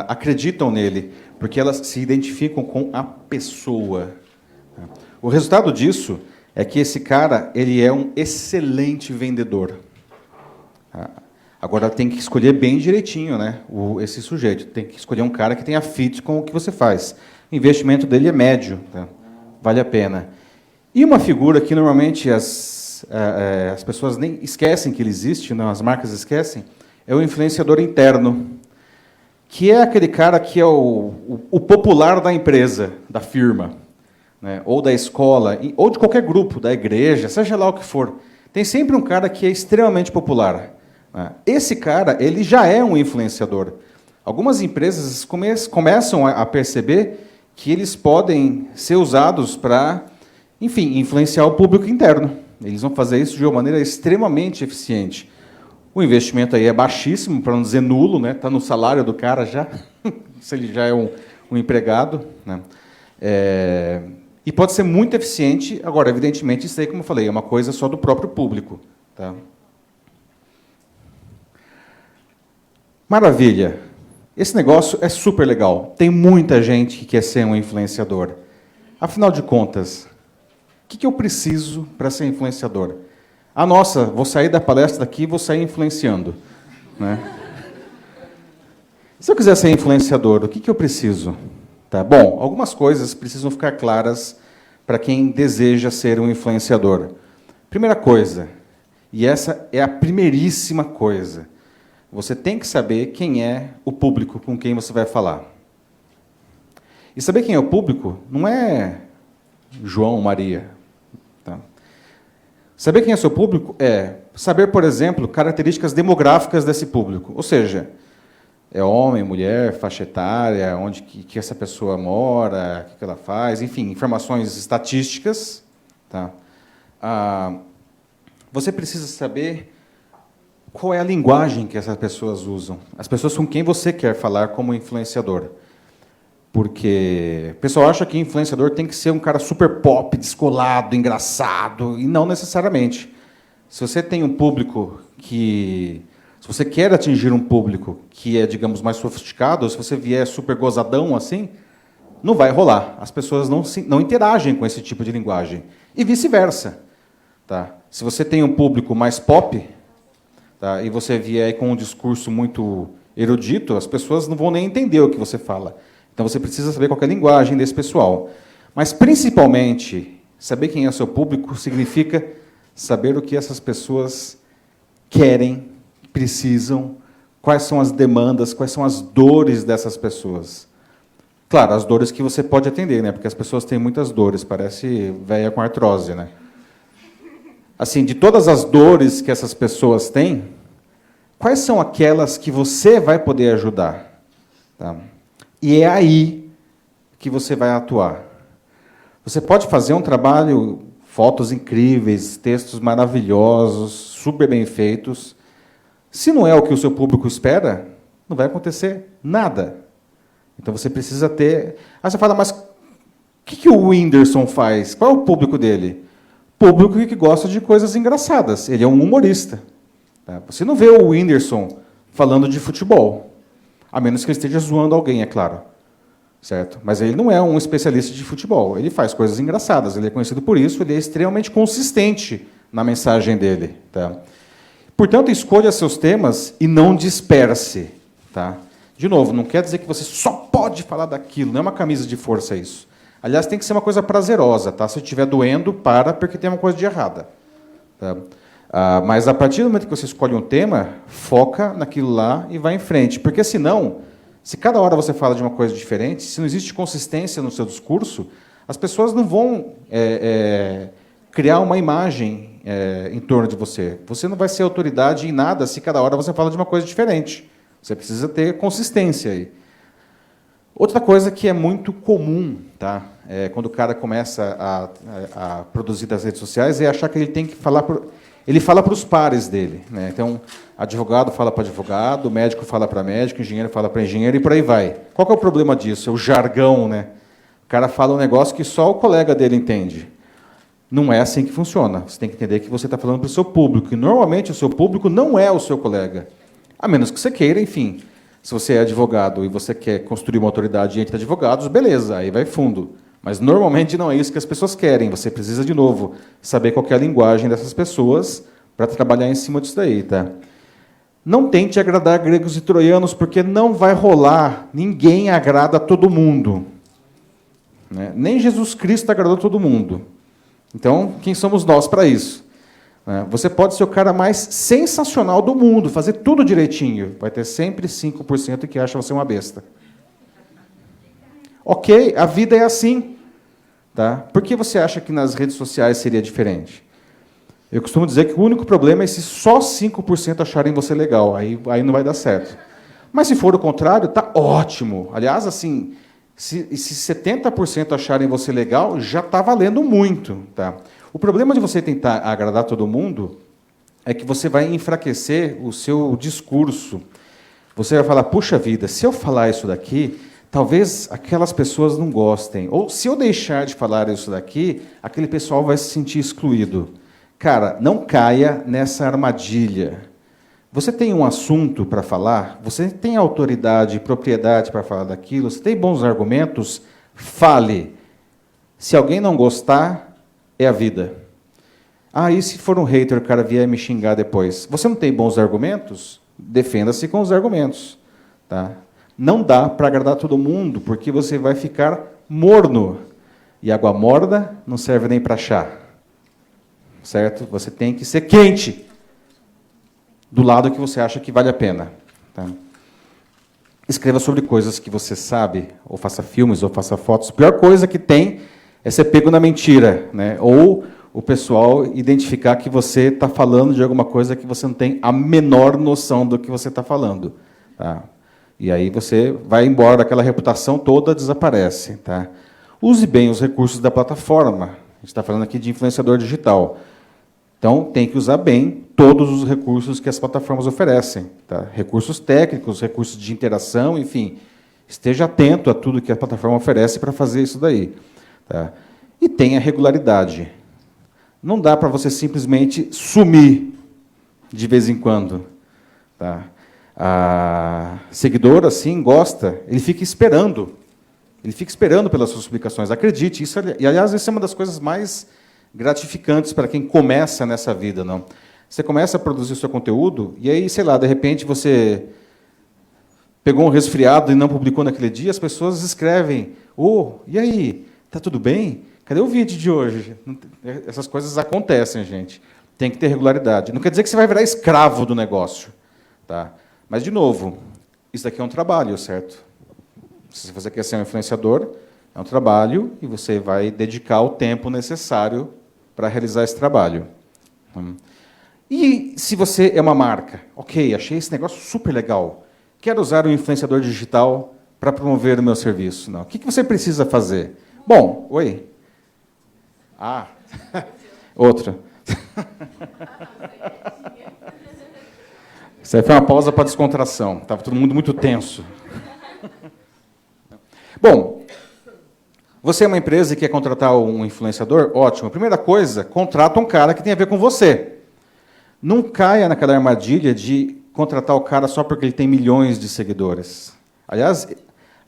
acreditam nele, porque elas se identificam com a pessoa. O resultado disso é que esse cara ele é um excelente vendedor. Agora, tem que escolher bem direitinho, né, esse sujeito. Tem que escolher um cara que tenha fit com o que você faz. O investimento dele é médio. Tá? Vale a pena. E uma figura que, normalmente, as pessoas nem esquecem que ele existe, não, as marcas esquecem, é o influenciador interno, que é aquele cara que é o popular da empresa, da firma, né, ou da escola, ou de qualquer grupo, da igreja, seja lá o que for. Tem sempre um cara que é extremamente popular. Né. Esse cara ele já é um influenciador. Algumas empresas começam a perceber que eles podem ser usados para, enfim, influenciar o público interno. Eles vão fazer isso de uma maneira extremamente eficiente. O investimento aí é baixíssimo, para não dizer nulo, né? Está no salário do cara já, se ele já é um empregado. Né? E pode ser muito eficiente. Agora, evidentemente, isso aí, como eu falei, é uma coisa só do próprio público. Tá? Maravilha. Esse negócio é super legal. Tem muita gente que quer ser um influenciador. Afinal de contas, o que eu preciso para ser influenciador? Nossa, vou sair da palestra daqui e vou sair influenciando. Né? Se eu quiser ser influenciador, o que eu preciso? Tá? Bom, algumas coisas precisam ficar claras para quem deseja ser um influenciador. Primeira coisa, e essa é a primeiríssima coisa, você tem que saber quem é o público com quem você vai falar. E saber quem é o público não é João, Maria. Tá? Saber quem é seu público é saber, por exemplo, características demográficas desse público. Ou seja, é homem, mulher, faixa etária, onde que essa pessoa mora, o que ela faz, enfim, informações estatísticas. Tá? Você precisa saber qual é a linguagem que essas pessoas usam. As pessoas com quem você quer falar como influenciador. Porque o pessoal acha que influenciador tem que ser um cara super pop, descolado, engraçado, e não necessariamente. Se você tem um público que... Se você quer atingir um público que é, digamos, mais sofisticado, ou se você vier super gozadão assim, não vai rolar. As pessoas não interagem com esse tipo de linguagem. E vice-versa. Tá? Se você tem um público mais pop, tá, e você vier com um discurso muito erudito, as pessoas não vão nem entender o que você fala. Então, você precisa saber qual é a linguagem desse pessoal. Mas, principalmente, saber quem é o seu público significa saber o que essas pessoas querem, precisam, quais são as demandas, quais são as dores dessas pessoas. Claro, as dores que você pode atender, né? Porque as pessoas têm muitas dores, parece velha com artrose, né? Assim, de todas as dores que essas pessoas têm, quais são aquelas que você vai poder ajudar? Tá? E é aí que você vai atuar. Você pode fazer um trabalho, fotos incríveis, textos maravilhosos, super bem feitos. Se não é o que o seu público espera, não vai acontecer nada. Então você precisa ter... Aí você fala, mas o que o Whindersson faz? Qual é o público dele? Público que gosta de coisas engraçadas. Ele é um humorista. Tá? Você não vê o Whindersson falando de futebol. A menos que ele esteja zoando alguém, é claro. Certo? Mas ele não é um especialista de futebol. Ele faz coisas engraçadas. Ele é conhecido por isso. Ele é extremamente consistente na mensagem dele. Tá? Portanto, escolha seus temas e não disperse. Tá? De novo, não quer dizer que você só pode falar daquilo. Não é uma camisa de força isso. Aliás, tem que ser uma coisa prazerosa. Tá? Se estiver doendo, para, porque tem uma coisa de errada. Tá? Mas, a partir do momento que você escolhe um tema, foca naquilo lá e vai em frente. Porque, senão, se cada hora você fala de uma coisa diferente, se não existe consistência no seu discurso, as pessoas não vão criar uma imagem em torno de você. Você não vai ser autoridade em nada se cada hora você fala de uma coisa diferente. Você precisa ter consistência aí. Outra coisa que é muito comum, tá? Quando o cara começa a produzir das redes sociais, é achar que ele tem que falar... Ele fala para os pares dele. Né? Então, advogado fala para advogado, médico fala para médico, engenheiro fala para engenheiro, e por aí vai. Qual que é o problema disso? É o jargão. Né? O cara fala um negócio que só o colega dele entende. Não é assim que funciona. Você tem que entender que você está falando para o seu público. E, normalmente, o seu público não é o seu colega. A menos que você queira, enfim. Se você é advogado e você quer construir uma autoridade entre advogados, beleza, aí vai fundo. Mas, normalmente, não é isso que as pessoas querem. Você precisa, de novo, saber qual que é a linguagem dessas pessoas para trabalhar em cima disso daí. Tá? Não tente agradar gregos e troianos, porque não vai rolar. Ninguém agrada a todo mundo. Né? Nem Jesus Cristo agradou todo mundo. Então, quem somos nós para isso? Você pode ser o cara mais sensacional do mundo, fazer tudo direitinho. Vai ter sempre 5% que acha você uma besta. Ok, a vida é assim. Tá? Por que você acha que nas redes sociais seria diferente? Eu costumo dizer que o único problema é se só 5% acharem você legal. Aí não vai dar certo. Mas se for o contrário, tá ótimo. Aliás, assim, se 70% acharem você legal, já está valendo muito. Tá? O problema de você tentar agradar todo mundo é que você vai enfraquecer o seu discurso. Você vai falar, puxa vida, se eu falar isso daqui, talvez aquelas pessoas não gostem. Ou, se eu deixar de falar isso daqui, aquele pessoal vai se sentir excluído. Cara, não caia nessa armadilha. Você tem um assunto para falar, você tem autoridade e propriedade para falar daquilo, você tem bons argumentos, fale. Se alguém não gostar, é a vida. E se for um hater, o cara vier me xingar depois? Você não tem bons argumentos? Defenda-se com os argumentos. Tá? Não dá para agradar todo mundo, porque você vai ficar morno. E água morna não serve nem para chá. Certo? Você tem que ser quente. Do lado que você acha que vale a pena. Tá? Escreva sobre coisas que você sabe, ou faça filmes, ou faça fotos. A pior coisa que tem é ser pego na mentira. Né? Ou o pessoal identificar que você está falando de alguma coisa que você não tem a menor noção do que você está falando. Tá? E aí você vai embora, aquela reputação toda desaparece. Tá? Use bem os recursos da plataforma. A gente está falando aqui de influenciador digital. Então, tem que usar bem todos os recursos que as plataformas oferecem. Tá? Recursos técnicos, recursos de interação, enfim. Esteja atento a tudo que a plataforma oferece para fazer isso daí. Tá? E tenha regularidade. Não dá para você simplesmente sumir de vez em quando. Tá? Seguidor, assim, gosta, ele fica esperando. Ele fica esperando pelas suas publicações. Acredite, isso, e aliás, isso é uma das coisas mais gratificantes para quem começa nessa vida. Não? Você começa a produzir o seu conteúdo, e aí, sei lá, de repente você pegou um resfriado e não publicou naquele dia, as pessoas escrevem, e aí, tá tudo bem? Cadê o vídeo de hoje? Essas coisas acontecem, gente. Tem que ter regularidade. Não quer dizer que você vai virar escravo do negócio. Tá? Mas, de novo, isso daqui é um trabalho, certo? Se você quer ser um influenciador, é um trabalho e você vai dedicar o tempo necessário para realizar esse trabalho. E se você é uma marca? Ok, achei esse negócio super legal. Quero usar um influenciador digital para promover o meu serviço. Não. O que você precisa fazer? Bom, oi. Ah, outra. Isso aí foi uma pausa para descontração. Estava todo mundo muito tenso. Bom, você é uma empresa e quer contratar um influenciador? Ótimo. Primeira coisa, contrata um cara que tem a ver com você. Não caia naquela armadilha de contratar o cara só porque ele tem milhões de seguidores. Aliás,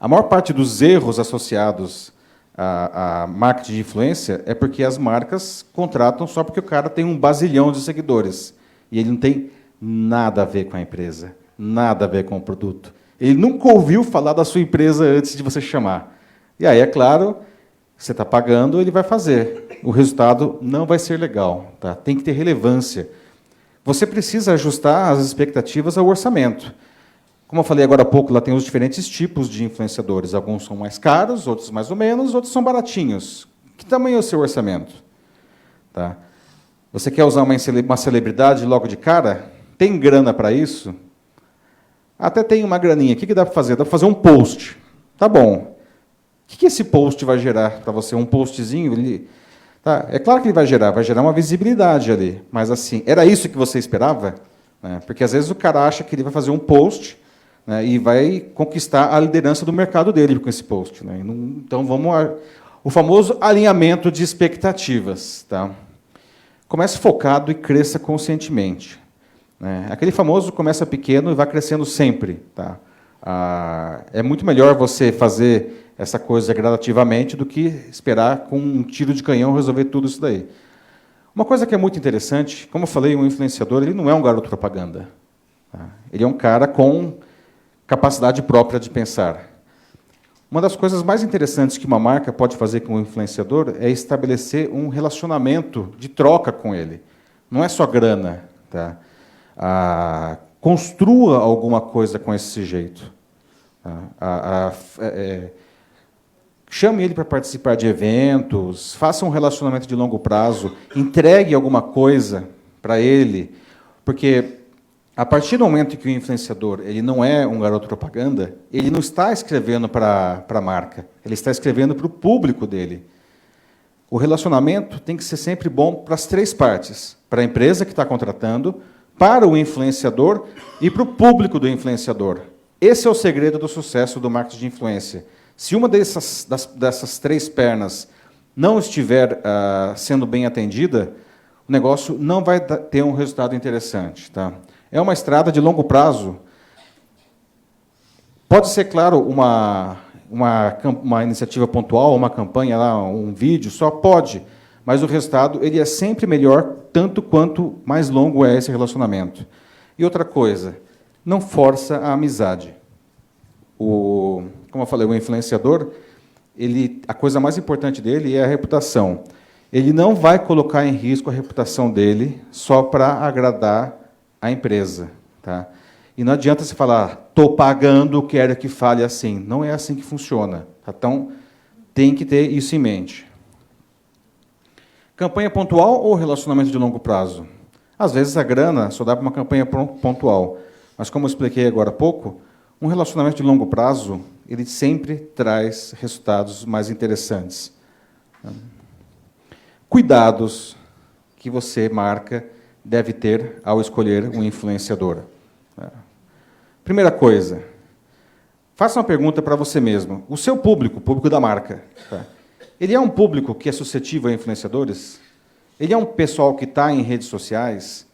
a maior parte dos erros associados a marketing de influência é porque as marcas contratam só porque o cara tem 1 bazilhão de seguidores. E ele não tem nada a ver com a empresa, nada a ver com o produto. Ele nunca ouviu falar da sua empresa antes de você chamar. E aí, é claro, você está pagando, ele vai fazer. O resultado não vai ser legal. Tá? Tem que ter relevância. Você precisa ajustar as expectativas ao orçamento. Como eu falei agora há pouco, lá tem os diferentes tipos de influenciadores. Alguns são mais caros, outros mais ou menos, outros são baratinhos. Que tamanho é o seu orçamento? Tá? Você quer usar uma celebridade logo de cara? Tem grana para isso? Até tem uma graninha. O que dá para fazer? Dá para fazer um post. Tá bom. O que esse post vai gerar para você? Um postzinho? Tá? É claro que ele vai gerar uma visibilidade ali. Mas, assim, era isso que você esperava? Porque, às vezes, o cara acha que ele vai fazer um post, né, e vai conquistar a liderança do mercado dele com esse post. Né? Então, o famoso alinhamento de expectativas. Tá? Comece focado e cresça conscientemente. Né? Aquele famoso começa pequeno e vai crescendo sempre. Tá? É muito melhor você fazer essa coisa gradativamente do que esperar com um tiro de canhão resolver tudo isso daí. Uma coisa que é muito interessante, como eu falei, um influenciador ele não é um garoto propaganda. Tá? Ele é um cara com capacidade própria de pensar. Uma das coisas mais interessantes que uma marca pode fazer com um influenciador é estabelecer um relacionamento de troca com ele. Não é só grana. Tá? Construa alguma coisa com esse sujeito. Chame ele para participar de eventos, faça um relacionamento de longo prazo, entregue alguma coisa para ele, porque a partir do momento que o influenciador ele não é um garoto propaganda, ele não está escrevendo para a marca, ele está escrevendo para o público dele. O relacionamento tem que ser sempre bom para as 3 partes, para a empresa que está contratando, para o influenciador e para o público do influenciador. Esse é o segredo do sucesso do marketing de influência. Se uma dessas 3 pernas não estiver sendo bem atendida, o negócio não vai ter um resultado interessante. Tá? É uma estrada de longo prazo. Pode ser, claro, uma iniciativa pontual, uma campanha, lá, um vídeo, só pode, mas o resultado ele é sempre melhor, tanto quanto mais longo é esse relacionamento. E outra coisa, não força a amizade. Como eu falei, o influenciador, a coisa mais importante dele é a reputação. Ele não vai colocar em risco a reputação dele só para agradar a empresa. Tá? E não adianta você falar, estou pagando, quero que fale assim. Não é assim que funciona. Tá? Então, tem que ter isso em mente. Campanha pontual ou relacionamento de longo prazo? Às vezes, a grana só dá para uma campanha pontual. Mas, como eu expliquei agora há pouco, um relacionamento de longo prazo, ele sempre traz resultados mais interessantes. Cuidados que você, marca, deve ter ao escolher um influenciador. Primeira coisa, faça uma pergunta para você mesmo. O seu público, o público da marca, tá? Ele é um público que é suscetível a influenciadores? Ele é um pessoal que está em redes sociais?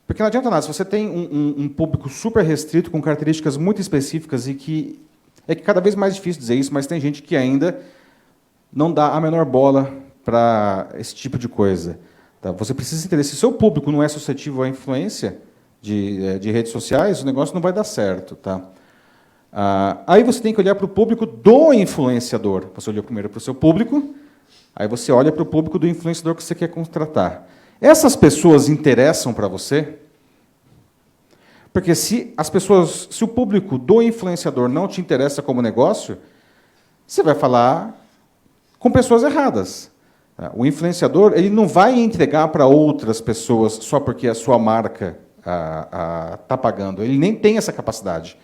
Porque não adianta nada, se você tem um público super restrito, com características muito específicas, e que é cada vez mais difícil dizer isso, mas tem gente que ainda não dá a menor bola para esse tipo de coisa. Tá? Você precisa entender, se o seu público não é suscetível à influência de redes sociais, o negócio não vai dar certo. Tá? Aí você tem que olhar para o público do influenciador. Você olha primeiro para o seu público, aí você olha para o público do influenciador que você quer contratar. Essas pessoas interessam para você? Porque se o público do influenciador não te interessa como negócio, você vai falar com pessoas erradas. O influenciador ele não vai entregar para outras pessoas só porque a sua marca está pagando. Ele nem tem essa capacidade.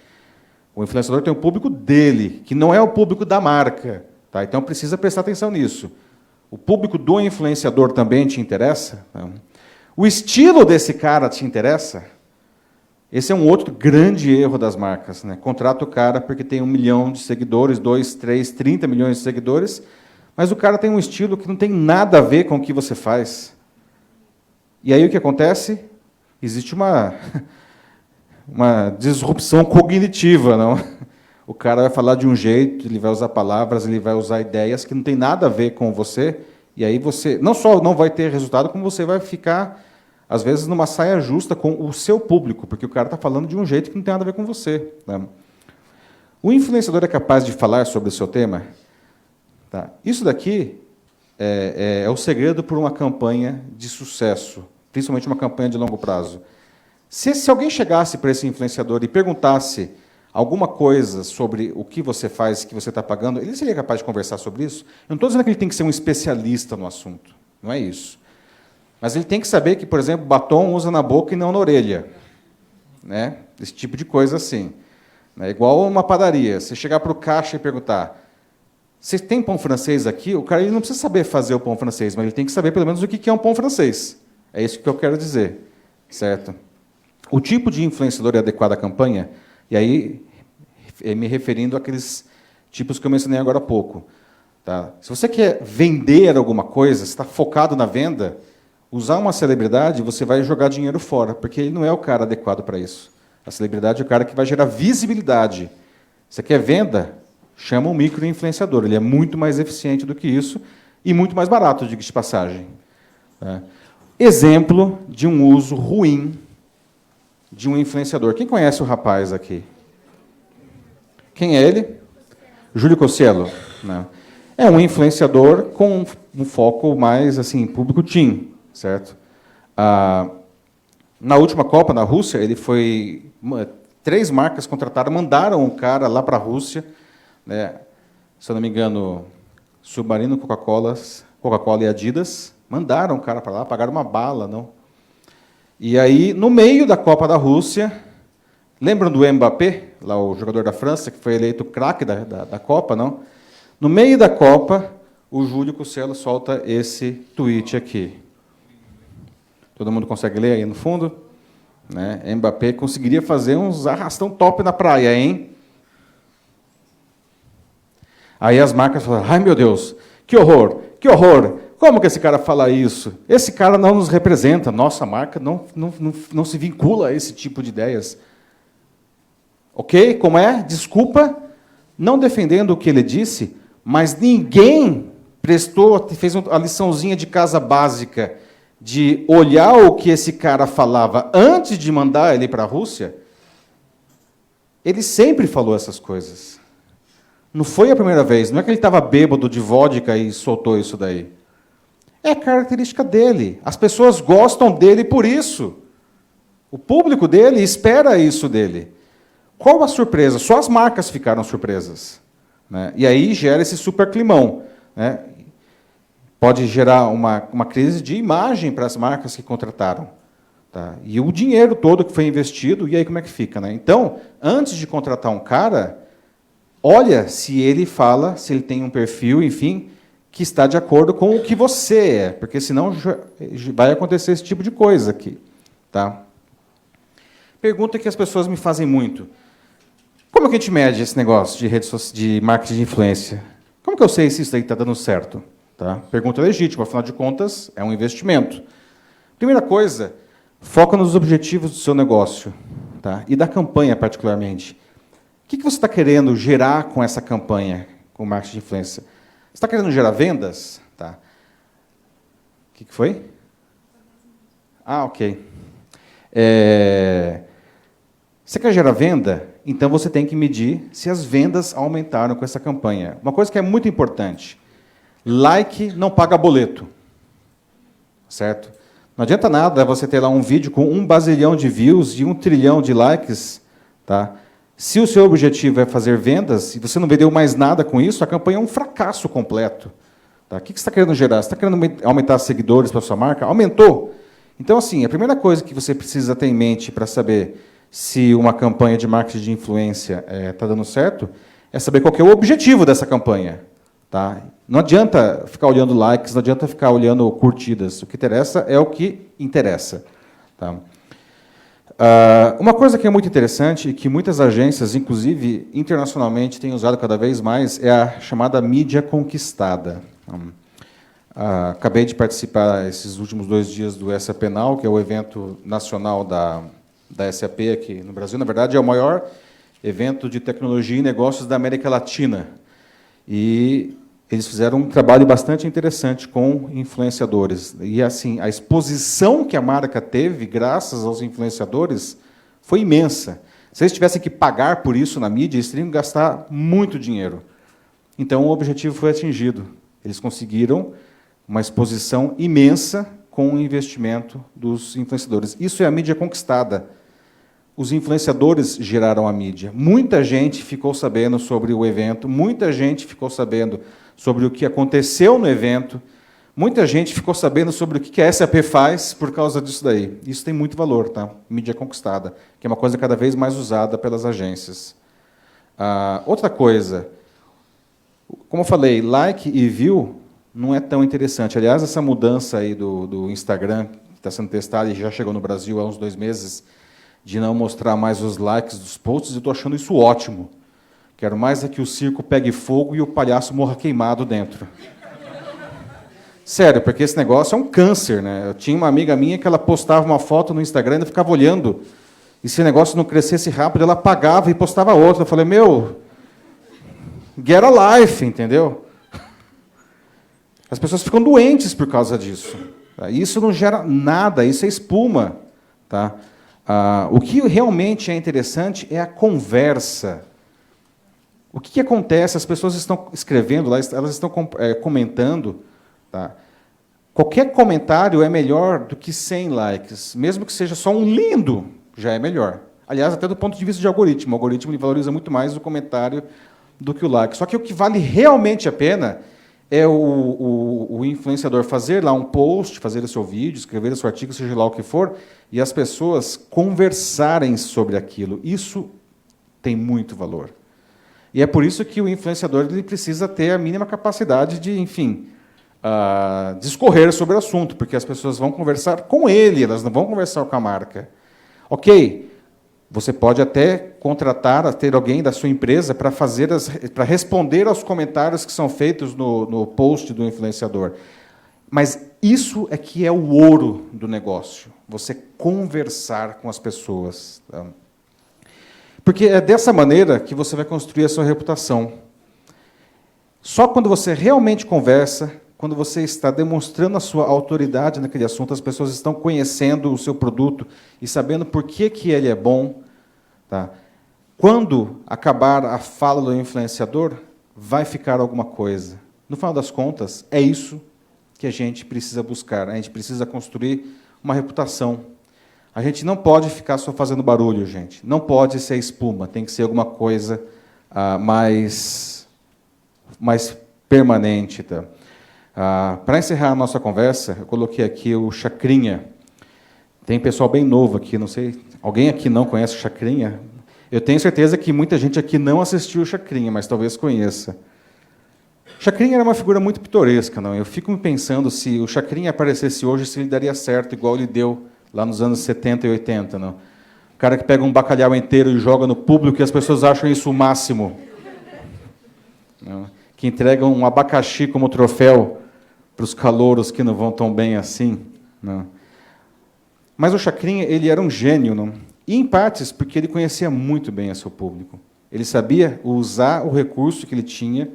O influenciador tem o público dele, que não é o público da marca. Tá? Então, precisa prestar atenção nisso. O público do influenciador também te interessa? Tá? O estilo desse cara te interessa? Esse é um outro grande erro das marcas. Né? Contrata o cara porque tem 1 milhão de seguidores, 2, 3, 30 milhões de seguidores, mas o cara tem um estilo que não tem nada a ver com o que você faz. E aí o que acontece? Existe uma disrupção cognitiva. Não? O cara vai falar de um jeito, ele vai usar palavras, ele vai usar ideias que não tem nada a ver com você, e aí você não só não vai ter resultado, como você vai ficar, às vezes, numa saia justa com o seu público, porque o cara está falando de um jeito que não tem nada a ver com você. Né? O influenciador é capaz de falar sobre o seu tema? Tá? Isso daqui é o segredo para uma campanha de sucesso, principalmente uma campanha de longo prazo. Se alguém chegasse para esse influenciador e perguntasse alguma coisa sobre o que você faz, que você está pagando, ele seria capaz de conversar sobre isso? Eu não estou dizendo que ele tem que ser um especialista no assunto, não é isso. Mas ele tem que saber que, por exemplo, batom usa na boca e não na orelha. Né? Esse tipo de coisa assim. É igual uma padaria. Você chegar para o caixa e perguntar, você tem pão francês aqui? O cara ele não precisa saber fazer o pão francês, mas ele tem que saber pelo menos o que é um pão francês. É isso que eu quero dizer. Certo? O tipo de influenciador é adequado à campanha, e aí, me referindo àqueles tipos que eu mencionei agora há pouco. Tá? Se você quer vender alguma coisa, está focado na venda, usar uma celebridade, você vai jogar dinheiro fora, porque ele não é o cara adequado para isso. A celebridade é o cara que vai gerar visibilidade. Você quer venda? Chama um micro-influenciador. Ele é muito mais eficiente do que isso e muito mais barato, diga-se de passagem. Tá? Exemplo de um uso ruim de um influenciador. Quem conhece o rapaz aqui? Quem é ele? Júlio Cossielo. Não. É um influenciador com um foco mais assim, público teen, certo? Na última Copa, na Rússia, ele foi... 3 marcas contrataram, mandaram um cara lá para a Rússia, né, se eu não me engano, Submarino, Coca-Cola e Adidas, mandaram um cara para lá, pagaram uma bala, não? E aí, no meio da Copa da Rússia, lembram do Mbappé, lá o jogador da França, que foi eleito craque da Copa, não? No meio da Copa, o Júlio Cossielo solta esse tweet aqui. Todo mundo consegue ler aí no fundo? Né? Mbappé conseguiria fazer uns arrastão top na praia, hein? Aí as marcas falaram, ai meu Deus, que horror, que horror. Como que esse cara fala isso? Esse cara não nos representa, nossa marca não se vincula a esse tipo de ideias. Ok? Como é? Desculpa, não defendendo o que ele disse, mas ninguém fez a liçãozinha de casa básica de olhar o que esse cara falava antes de mandar ele para a Rússia. Ele sempre falou essas coisas. Não foi a primeira vez, não é que ele estava bêbado de vodka e soltou isso daí. É a característica dele. As pessoas gostam dele por isso. O público dele espera isso dele. Qual a surpresa? Só as marcas ficaram surpresas. Né? E aí gera esse super climão. Né? Pode gerar uma crise de imagem para as marcas que contrataram. Tá? E o dinheiro todo que foi investido, e aí como é que fica? Né? Então, antes de contratar um cara, olha se ele fala, se ele tem um perfil, enfim, que está de acordo com o que você é, porque senão vai acontecer esse tipo de coisa aqui. Tá? Pergunta que as pessoas me fazem muito. Como é que a gente mede esse negócio de marketing de influência? Como que eu sei se isso aí está dando certo? Tá? Pergunta legítima, afinal de contas, é um investimento. Primeira coisa, foca nos objetivos do seu negócio, tá? E da campanha, particularmente. O que você está querendo gerar com essa campanha, com marketing de influência? Você está querendo gerar vendas? Tá. O que foi? Ah, ok. Você quer gerar venda? Então você tem que medir se as vendas aumentaram com essa campanha. Uma coisa que é muito importante. Like não paga boleto. Certo? Não adianta nada você ter lá um vídeo com 1 bazilhão de views e 1 trilhão de likes. Tá? Se o seu objetivo é fazer vendas e você não vendeu mais nada com isso, a campanha é um fracasso completo. Tá? O que você está querendo gerar? Você está querendo aumentar seguidores para a sua marca? Aumentou. Então, assim, a primeira coisa que você precisa ter em mente para saber se uma campanha de marketing de influência está dando certo, é saber qual que é o objetivo dessa campanha. Tá? Não adianta ficar olhando likes, não adianta ficar olhando curtidas. O que interessa é o que interessa. Tá? Uma coisa que é muito interessante e que muitas agências, inclusive internacionalmente, têm usado cada vez mais é a chamada mídia conquistada. Acabei de participar esses últimos 2 dias do SAP Now, que é o evento nacional da SAP aqui no Brasil. Na verdade, é o maior evento de tecnologia e negócios da América Latina. E eles fizeram um trabalho bastante interessante com influenciadores. E assim, a exposição que a marca teve, graças aos influenciadores, foi imensa. Se eles tivessem que pagar por isso na mídia, eles teriam que gastar muito dinheiro. Então, o objetivo foi atingido. Eles conseguiram uma exposição imensa com o investimento dos influenciadores. Isso é a mídia conquistada. Os influenciadores geraram a mídia. Muita gente ficou sabendo sobre o evento, muita gente ficou sabendo sobre o que aconteceu no evento, muita gente ficou sabendo sobre o que a SAP faz por causa disso daí. Isso tem muito valor, tá? Mídia conquistada, que é uma coisa cada vez mais usada pelas agências. Outra coisa, como eu falei, like e view não é tão interessante. Aliás, essa mudança aí do Instagram, que está sendo testada e já chegou no Brasil há uns 2 meses, de não mostrar mais os likes dos posts, eu estou achando isso ótimo. Quero mais é que o circo pegue fogo e o palhaço morra queimado dentro. Sério, porque esse negócio é um câncer, né? Eu tinha uma amiga minha que ela postava uma foto no Instagram e ainda ficava olhando. E se o negócio não crescesse rápido, ela apagava e postava outra. Eu falei, meu, get a life, entendeu? As pessoas ficam doentes por causa disso. Isso não gera nada, isso é espuma. Tá? O que realmente é interessante é a conversa. O que acontece? As pessoas estão escrevendo lá, elas estão comentando. Tá? Qualquer comentário é melhor do que 100 likes. Mesmo que seja só um lindo, já é melhor. Aliás, até do ponto de vista de algoritmo. O algoritmo ele valoriza muito mais o comentário do que o like. Só que o que vale realmente a pena é o influenciador fazer lá um post, fazer o seu vídeo, escrever o seu artigo, seja lá o que for, e as pessoas conversarem sobre aquilo. Isso tem muito valor. E é por isso que o influenciador ele precisa ter a mínima capacidade de, enfim, discorrer sobre o assunto, porque as pessoas vão conversar com ele, elas não vão conversar com a marca. Ok, você pode até contratar, ter alguém da sua empresa para responder aos comentários que são feitos no post do influenciador. Mas isso é que é o ouro do negócio, você conversar com as pessoas. Tá? Porque é dessa maneira que você vai construir a sua reputação. Só quando você realmente conversa, quando você está demonstrando a sua autoridade naquele assunto, as pessoas estão conhecendo o seu produto e sabendo por que ele é bom. Tá? Quando acabar a fala do influenciador, vai ficar alguma coisa. No final das contas, é isso que a gente precisa buscar. A gente precisa construir uma reputação. A gente não pode ficar só fazendo barulho, gente. Não pode ser espuma. Tem que ser alguma coisa mais permanente. Tá? Para encerrar a nossa conversa, eu coloquei aqui o Chacrinha. Tem pessoal bem novo aqui, não sei, alguém aqui não conhece o Chacrinha? Eu tenho certeza que muita gente aqui não assistiu o Chacrinha, mas talvez conheça. Chacrinha era uma figura muito pitoresca, não? Eu fico me pensando se o Chacrinha aparecesse hoje, se ele daria certo, igual ele deu lá nos anos 70 e 80, não? O cara que pega um bacalhau inteiro e joga no público e as pessoas acham isso o máximo. Não? Que entrega um abacaxi como troféu para os calouros que não vão tão bem assim. Não? Mas o Chacrinha ele era um gênio, não? E em partes porque ele conhecia muito bem o seu público. Ele sabia usar o recurso que ele tinha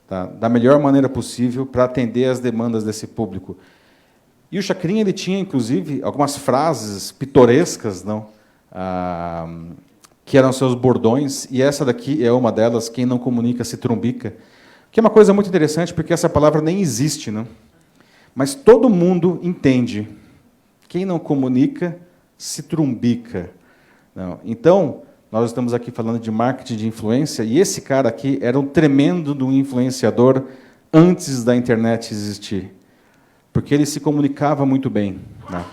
tá, da melhor maneira possível para atender às demandas desse público. E o Chacrinha ele tinha, inclusive, algumas frases pitorescas, não? Que eram seus bordões, e essa daqui é uma delas, quem não comunica se trumbica, que é uma coisa muito interessante, porque essa palavra nem existe, não? Mas todo mundo entende. Quem não comunica, se trumbica. Não. Então, nós estamos aqui falando de marketing de influência, e esse cara aqui era um tremendo de um influenciador antes da internet existir. Porque ele se comunicava muito bem. Né?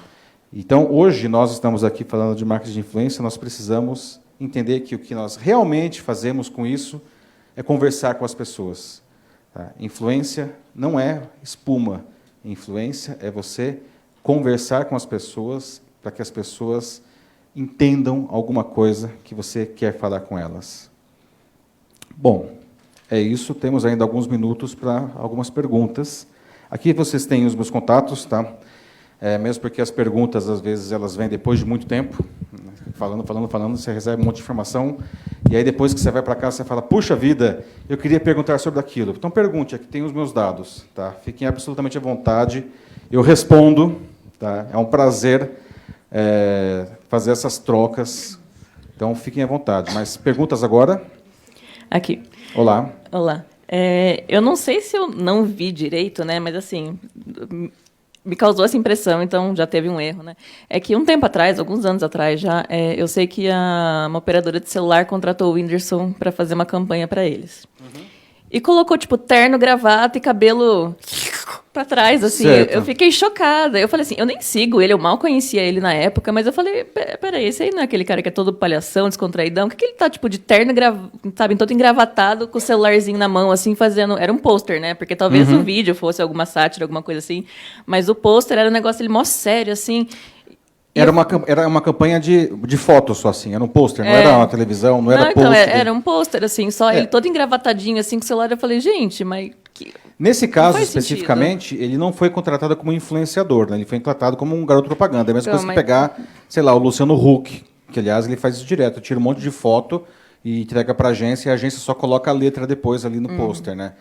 Então, hoje, nós estamos aqui falando de marketing de influência, nós precisamos entender que o que nós realmente fazemos com isso é conversar com as pessoas. Tá? Influência não é espuma. Influência é você conversar com as pessoas para que as pessoas entendam alguma coisa que você quer falar com elas. Bom, é isso. Temos ainda alguns minutos para algumas perguntas. Aqui vocês têm os meus contatos, tá? Mesmo porque as perguntas, às vezes, elas vêm depois de muito tempo. Falando, você recebe um monte de informação, e aí depois que você vai para casa, você fala, puxa vida, eu queria perguntar sobre aquilo. Então pergunte, aqui tem os meus dados. Tá? Fiquem absolutamente à vontade. Eu respondo. Tá? É um prazer fazer essas trocas. Então fiquem à vontade. Mas perguntas agora? Aqui. Olá. Olá. Eu não sei se eu não vi direito, né? Mas assim, me causou essa impressão, então já teve um erro, né? É que um tempo atrás, alguns anos atrás já, eu sei que uma operadora de celular contratou o Whindersson para fazer uma campanha para eles. Uhum. E colocou, tipo, terno, gravata e cabelo para trás, assim. Certo. Eu fiquei chocada. Eu falei assim, eu nem sigo ele, eu mal conhecia ele na época, mas eu falei, peraí, esse aí não é aquele cara que é todo palhação, descontraidão? Por que ele tá, tipo, de terno, sabe, todo engravatado, com o celularzinho na mão, assim, fazendo... Era um pôster, né? Porque talvez o vídeo fosse alguma sátira, alguma coisa assim, mas o pôster era um negócio, ele mó sério, assim... Era uma campanha de fotos só, assim, era um pôster, não era uma televisão, não era então, pôster. era um pôster, assim, só ele todo engravatadinho, assim, com o celular. Eu falei, gente, mas... Nesse caso, especificamente, ele não foi contratado como influenciador, né? Ele foi contratado como um garoto propaganda. É a mesma coisa que pegar, sei lá, o Luciano Huck, que, aliás, ele faz isso direto. Tira um monte de foto e entrega para a agência, e a agência só coloca a letra depois ali no pôster, né?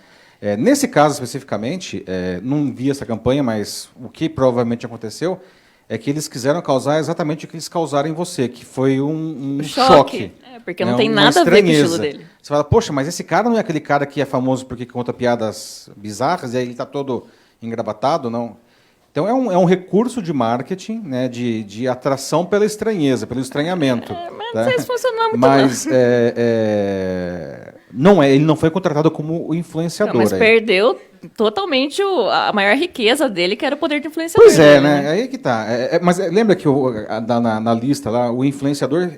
Nesse caso, especificamente, não vi essa campanha, mas o que provavelmente aconteceu é que eles quiseram causar exatamente o que eles causaram em você, que foi um choque. Porque não tem nada a ver com o estilo dele. Você fala, poxa, mas esse cara não é aquele cara que é famoso porque conta piadas bizarras e aí ele está todo engravatado, não? Então é um recurso de marketing, né, de atração pela estranheza, pelo estranhamento. Mas não sei se funcionou muito mas ele não foi contratado como influenciador. Mas perdeu totalmente a maior riqueza dele, que era o poder de influenciador. Pois é, né? Aí que tá. Mas lembra que na lista lá, o influenciador,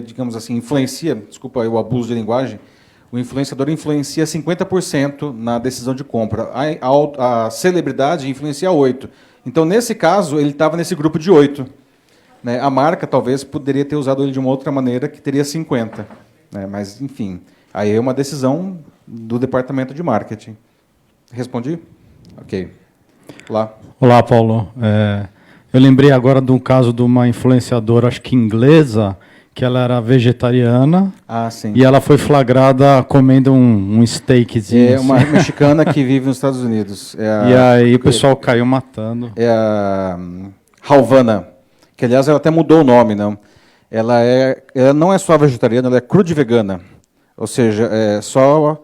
digamos assim, influencia, desculpa o abuso de linguagem, o influenciador influencia 50% na decisão de compra. A celebridade influencia 8%. Então, nesse caso, ele estava nesse grupo de 8%. Né? A marca, talvez, poderia ter usado ele de uma outra maneira, que teria 50%. Né? Mas, enfim, aí é uma decisão do departamento de marketing. Respondi? Ok. Olá, Paulo. Eu lembrei agora de um caso de uma influenciadora, acho que inglesa, que ela era vegetariana. Ah, sim. E ela foi flagrada comendo um steakzinho. É uma mexicana que vive nos Estados Unidos. E aí o pessoal caiu matando. É a Halvana, que, aliás, ela até mudou o nome, não? Ela não é só vegetariana, ela é crude vegana. Ou seja, é só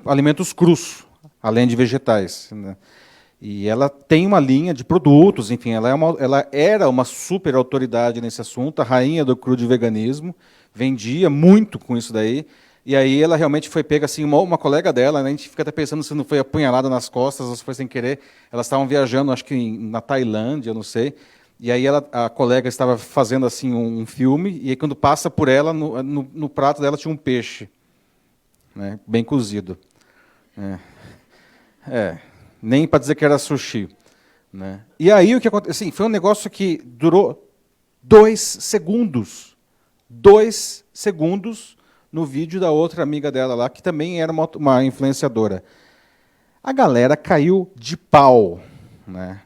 alimentos crus, além de vegetais. Né? E ela tem uma linha de produtos, enfim, ela era uma super autoridade nesse assunto, a rainha do crude veganismo, vendia muito com isso daí, e aí ela realmente foi pega, assim, uma colega dela, né, a gente fica até pensando se não foi apunhalada nas costas, ou se foi sem querer, elas estavam viajando, acho que na Tailândia, não sei, e aí a colega estava fazendo assim um filme, e aí quando passa por ela, no prato dela tinha um peixe, né, bem cozido. Nem para dizer que era sushi. Né? E aí o que aconteceu? Assim, foi um negócio que durou 2 segundos. 2 segundos no vídeo da outra amiga dela lá, que também era uma influenciadora. A galera caiu de pau. Né?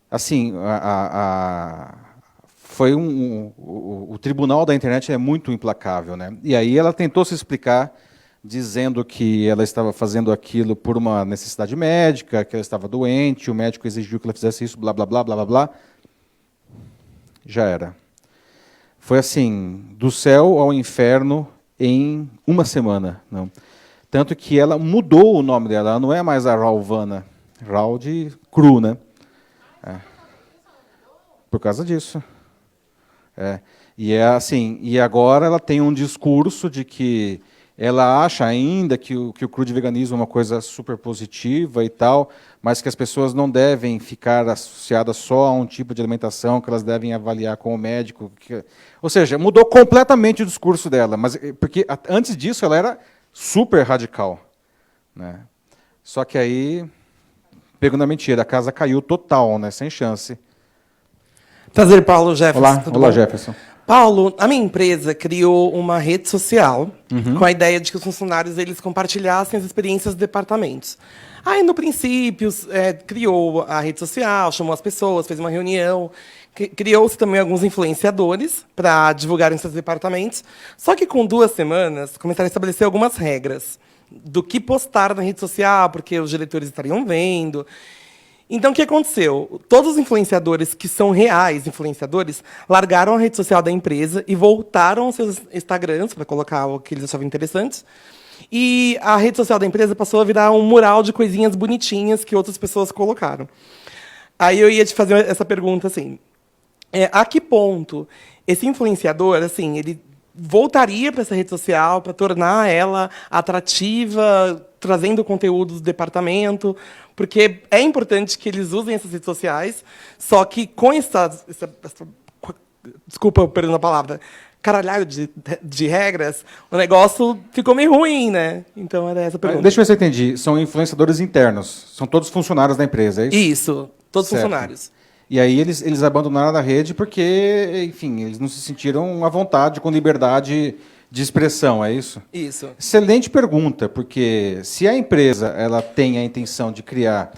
Assim, foi o tribunal da internet é muito implacável. Né? E aí ela tentou se explicar, dizendo que ela estava fazendo aquilo por uma necessidade médica, que ela estava doente, o médico exigiu que ela fizesse isso, blá, blá, blá, blá, blá, blá. Já era. Foi assim, do céu ao inferno em uma semana. Não. Tanto que ela mudou o nome dela, ela não é mais a Ralvana, Ral de cru, né? Por causa disso. E agora ela tem um discurso de que ela acha ainda que o crude veganismo é uma coisa super positiva e tal, mas que as pessoas não devem ficar associadas só a um tipo de alimentação, que elas devem avaliar com o médico. Ou seja, mudou completamente o discurso dela, mas porque antes disso ela era super radical, né? Só que aí, pegando a mentira, a casa caiu total, né? Sem chance. Prazer, Paulo Jefferson. Olá, tudo olá bom? Jefferson. Paulo, a minha empresa criou uma rede social com a ideia de que os funcionários eles compartilhassem as experiências dos departamentos. Aí, no princípio, criou a rede social, chamou as pessoas, fez uma reunião. Criou-se também alguns influenciadores para divulgarem seus departamentos. Só que, com 2 semanas, começaram a estabelecer algumas regras do que postar na rede social, porque os diretores estariam vendo. Então, o que aconteceu? Todos os influenciadores que são reais influenciadores largaram a rede social da empresa e voltaram aos seus Instagrams para colocar o que eles achavam interessantes. E a rede social da empresa passou a virar um mural de coisinhas bonitinhas que outras pessoas colocaram. Aí eu ia te fazer essa pergunta assim: a que ponto esse influenciador, assim, ele voltaria para essa rede social para tornar ela atrativa, trazendo conteúdo do departamento? Porque é importante que eles usem essas redes sociais, só que com desculpa, perdão a palavra, caralhada de regras, o negócio ficou meio ruim, né? Então era essa a pergunta. Deixa eu ver se eu entendi. São influenciadores internos. São todos funcionários da empresa, é isso? Isso, todos Certo. funcionários. E aí eles abandonaram a rede porque, enfim, eles não se sentiram à vontade, com liberdade de expressão, é isso? Isso. Excelente pergunta, porque se a empresa ela tem a intenção de criar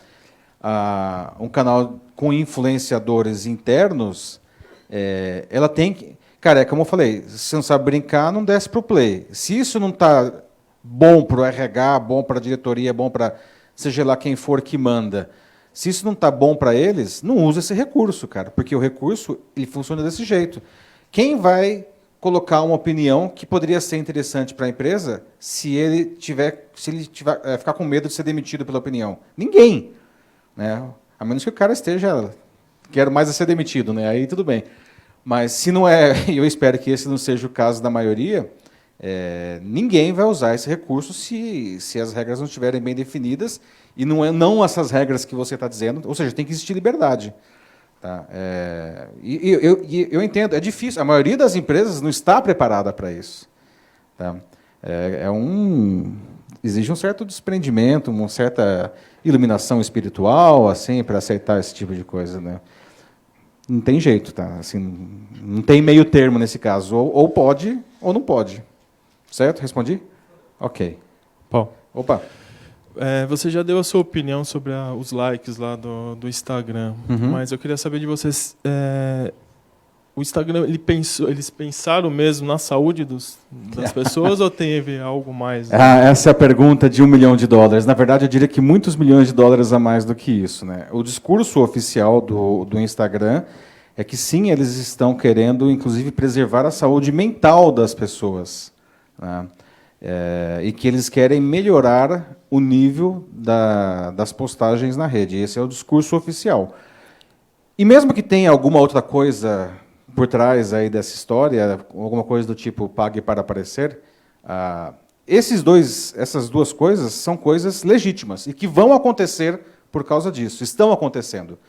um canal com influenciadores internos, ela tem que... Cara, é como eu falei, se você não sabe brincar, não desce para o play. Se isso não está bom para o RH, bom para a diretoria, bom para seja lá quem for que manda, se isso não está bom para eles, não usa esse recurso, cara, porque o recurso ele funciona desse jeito. Quem vai colocar uma opinião que poderia ser interessante para a empresa se ele tiver ficar com medo de ser demitido pela opinião? Ninguém, né? A menos que o cara esteja quero mais a ser demitido, né? Aí tudo bem. Mas se não é, e eu espero que esse não seja o caso da maioria, ninguém vai usar esse recurso se as regras não estiverem bem definidas e não essas regras que você está dizendo, ou seja, tem que existir liberdade. Tá? Eu entendo, é difícil, a maioria das empresas não está preparada para isso. Tá? Exige um certo desprendimento, uma certa iluminação espiritual assim, para aceitar esse tipo de coisa, né? Não tem jeito, tá? Assim, não tem meio termo nesse caso. Ou pode, ou não pode. Certo? Respondi? Ok. Paulo, Opa. você já deu a sua opinião sobre os likes lá do Instagram, mas eu queria saber de vocês, o Instagram, eles pensaram mesmo na saúde das pessoas ou teve algo mais? Essa é a pergunta de $1 milhão. Na verdade, eu diria que muitos milhões de dólares a mais do que isso, né? O discurso oficial do Instagram é que sim, eles estão querendo, inclusive, preservar a saúde mental das pessoas, né? E que eles querem melhorar o nível das postagens na rede. Esse é o discurso oficial. E mesmo que tenha alguma outra coisa por trás aí dessa história, alguma coisa do tipo pague para aparecer, essas 2 coisas são coisas legítimas e que vão acontecer por causa disso, estão acontecendo.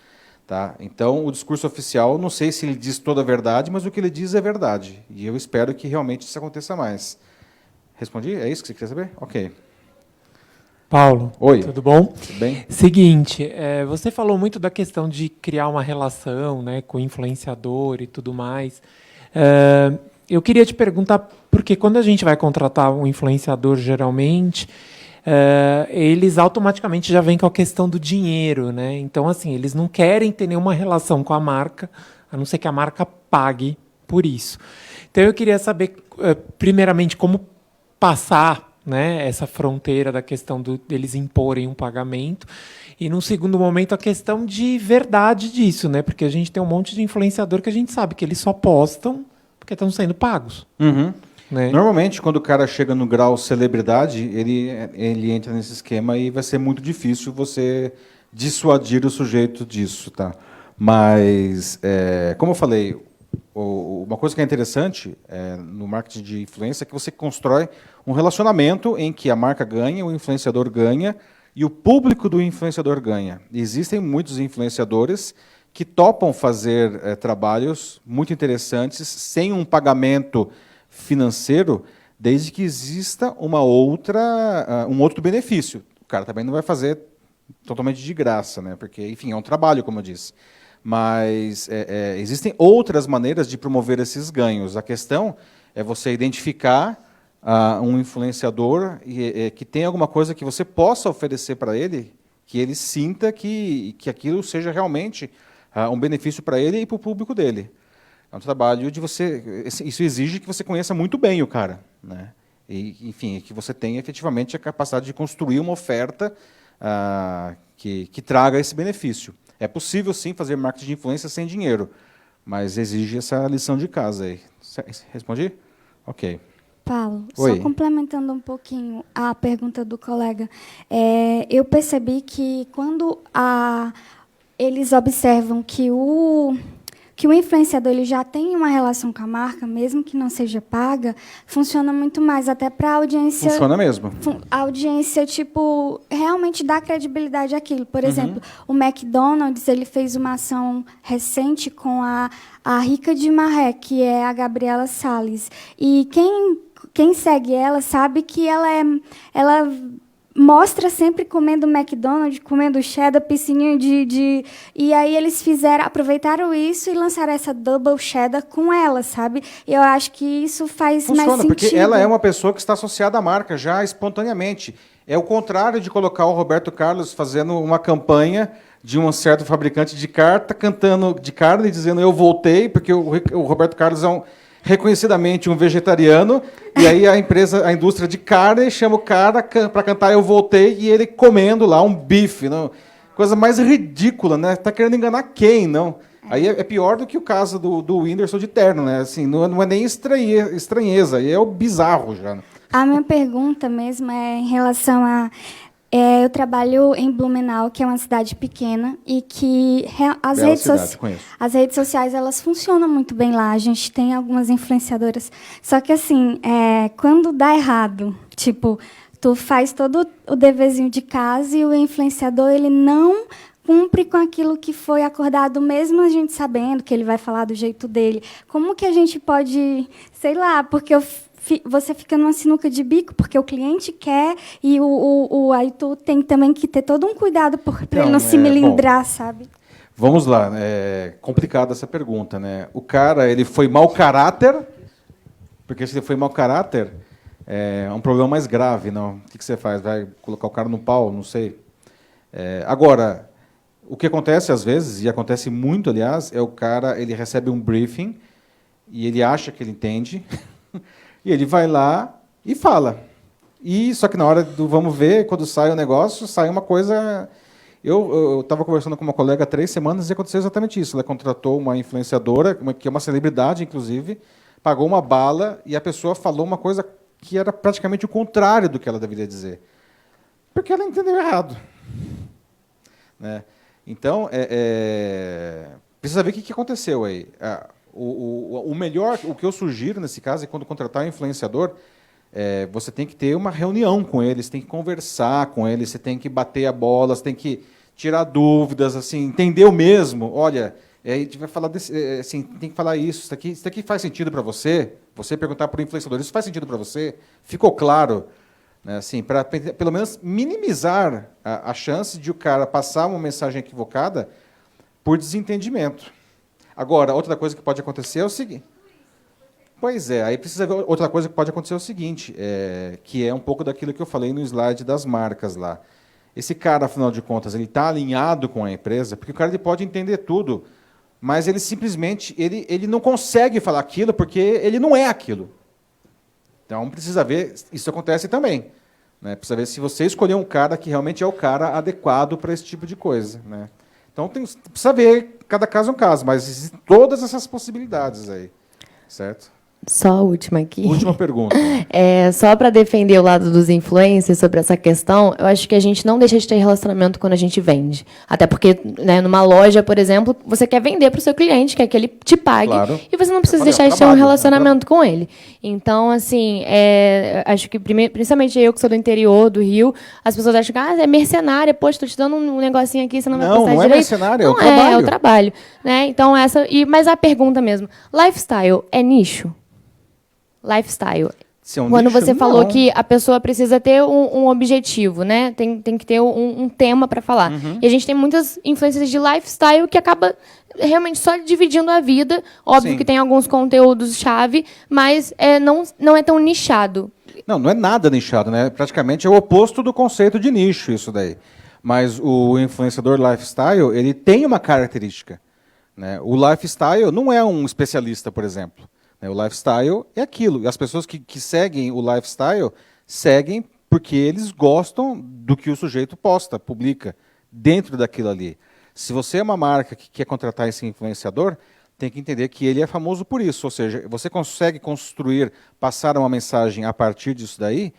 Tá? Então, o discurso oficial, não sei se ele diz toda a verdade, mas o que ele diz é verdade. E eu espero que realmente isso aconteça mais. Respondi? É isso que você queria saber? Ok. Paulo, Oi. tudo bom? Tudo bem? Seguinte, você falou muito da questão de criar uma relação, né, com o influenciador e tudo mais. Eu queria te perguntar, porque quando a gente vai contratar um influenciador, geralmente, eles automaticamente já vêm com a questão do dinheiro, né? Então, assim, eles não querem ter nenhuma relação com a marca, a não ser que a marca pague por isso. Então, eu queria saber, primeiramente, como passar, né, essa fronteira da questão deles imporem um pagamento e, num segundo momento, a questão de verdade disso, né, porque a gente tem um monte de influenciador que a gente sabe que eles só postam porque estão sendo pagos. Né? Normalmente, quando o cara chega no grau celebridade, ele entra nesse esquema e vai ser muito difícil você dissuadir o sujeito disso. Tá? Mas, como eu falei, uma coisa que é interessante no marketing de influência é que você constrói um relacionamento em que a marca ganha, o influenciador ganha e o público do influenciador ganha. E existem muitos influenciadores que topam fazer trabalhos muito interessantes sem um pagamento financeiro, desde que exista um outro benefício. O cara também não vai fazer totalmente de graça, né? Porque, enfim, é um trabalho, como eu disse. Mas existem outras maneiras de promover esses ganhos. A questão é você identificar um influenciador que tem alguma coisa que você possa oferecer para ele, que ele sinta que aquilo seja realmente um benefício para ele e para o público dele. É um trabalho de você... Isso exige que você conheça muito bem o cara, né? E, enfim, que você tenha efetivamente a capacidade de construir uma oferta que traga esse benefício. É possível, sim, fazer marketing de influência sem dinheiro, mas exige essa lição de casa aí. Respondi? Ok. Paulo, Oi. só complementando um pouquinho a pergunta do colega, eu percebi que quando eles observam que o influenciador ele já tem uma relação com a marca, mesmo que não seja paga, funciona muito mais até para a audiência. Funciona mesmo. A audiência, tipo, realmente dá credibilidade àquilo. Por exemplo, o McDonald's ele fez uma ação recente com a Rica de Marré, que é a Gabriela Salles. E quem segue ela sabe que ela mostra sempre comendo McDonald's, comendo cheddar, piscininho E aí eles aproveitaram isso e lançaram essa double cheddar com ela, sabe? E eu acho que isso faz mais Funciona, sentido. porque ela é uma pessoa que está associada à marca já espontaneamente. É o contrário de colocar o Roberto Carlos fazendo uma campanha de um certo fabricante de carta, cantando de carne, dizendo eu voltei, porque o Roberto Carlos é reconhecidamente um vegetariano, e aí a indústria de carne chama o cara para cantar eu voltei, e ele comendo lá um bife. Não? Coisa mais ridícula, né? Está querendo enganar quem, não? Aí é pior do que o caso do Whindersson de terno, né? Assim, não é nem estranheza, aí é o bizarro já. Né? A minha pergunta mesmo é em relação a... eu trabalho em Blumenau, que é uma cidade pequena, e que as redes sociais elas funcionam muito bem lá. A gente tem algumas influenciadoras. Só que, assim, quando dá errado, tipo, tu faz todo o deverzinho de casa e o influenciador ele não cumpre com aquilo que foi acordado, mesmo a gente sabendo que ele vai falar do jeito dele. Como que a gente pode, sei lá, porque você fica numa sinuca de bico, porque o cliente quer, e aí tu tem também que ter todo um cuidado para ele não se melindrar, sabe? Vamos lá, é complicada essa pergunta, né? O cara, ele foi mau caráter, porque se ele foi mau caráter, é um problema mais grave, não? O que você faz? Vai colocar o cara no pau? Não sei. Agora, o que acontece às vezes, e acontece muito, aliás, é o cara, ele recebe um briefing, e ele acha que ele entende, e ele vai lá e fala. Só que na hora do vamos ver, quando sai o negócio, sai uma coisa... Eu estava conversando com uma colega há 3 semanas e aconteceu exatamente isso. Ela contratou uma influenciadora, que é uma celebridade, inclusive, pagou uma bala e a pessoa falou uma coisa que era praticamente o contrário do que ela deveria dizer. Porque ela entendeu errado. Né? Então, precisa ver o que aconteceu aí. O melhor, o que eu sugiro nesse caso é quando contratar um influenciador, você tem que ter uma reunião com ele, você tem que conversar com ele, você tem que bater a bola, você tem que tirar dúvidas, assim, entender o mesmo. Olha, a gente vai falar assim, tem que falar isso daqui faz sentido para você? Você perguntar para o influenciador, isso faz sentido para você? Ficou claro? Né, assim, para pelo menos minimizar a chance de o cara passar uma mensagem equivocada por desentendimento. Agora, outra coisa que pode acontecer é o seguinte. Pois é, aí precisa ver outra coisa que pode acontecer é o seguinte, que é um pouco daquilo que eu falei no slide das marcas lá. Esse cara, afinal de contas, ele está alinhado com a empresa, porque o cara ele pode entender tudo, mas ele simplesmente ele não consegue falar aquilo porque ele não é aquilo. Então precisa ver, isso acontece também. Né? Precisa ver se você escolher um cara que realmente é o cara adequado para esse tipo de coisa. Né? Então precisa ver, cada caso é um caso, mas existem todas essas possibilidades aí. Certo? Só a última aqui. Última pergunta. Só para defender o lado dos influencers sobre essa questão, eu acho que a gente não deixa de ter relacionamento quando a gente vende. Até porque, né, numa loja, por exemplo, você quer vender para o seu cliente, quer que ele te pague, Claro. e você não precisa deixar de ter um relacionamento com ele. Então, assim, acho que, principalmente eu que sou do interior do Rio, as pessoas acham que é mercenária, poxa, estou te dando um negocinho aqui, você não vai prestar direito. Não é mercenária, não, é o trabalho. Né? Então, mas a pergunta mesmo, lifestyle é nicho? Lifestyle. Quando você falou que a pessoa precisa ter um objetivo, né? Tem que ter um tema para falar. E a gente tem muitas influências de lifestyle que acaba realmente só dividindo a vida. Óbvio que tem alguns conteúdos-chave, mas não é tão nichado. Não é nada nichado, né? Praticamente é o oposto do conceito de nicho, isso daí. Mas o influenciador lifestyle, ele tem uma característica, né? O lifestyle não é um especialista, por exemplo. O lifestyle é aquilo. As pessoas que seguem o lifestyle seguem porque eles gostam do que o sujeito posta, publica, dentro daquilo ali. Se você é uma marca que quer contratar esse influenciador, tem que entender que ele é famoso por isso. Ou seja, você consegue construir, passar uma mensagem a partir disso daí,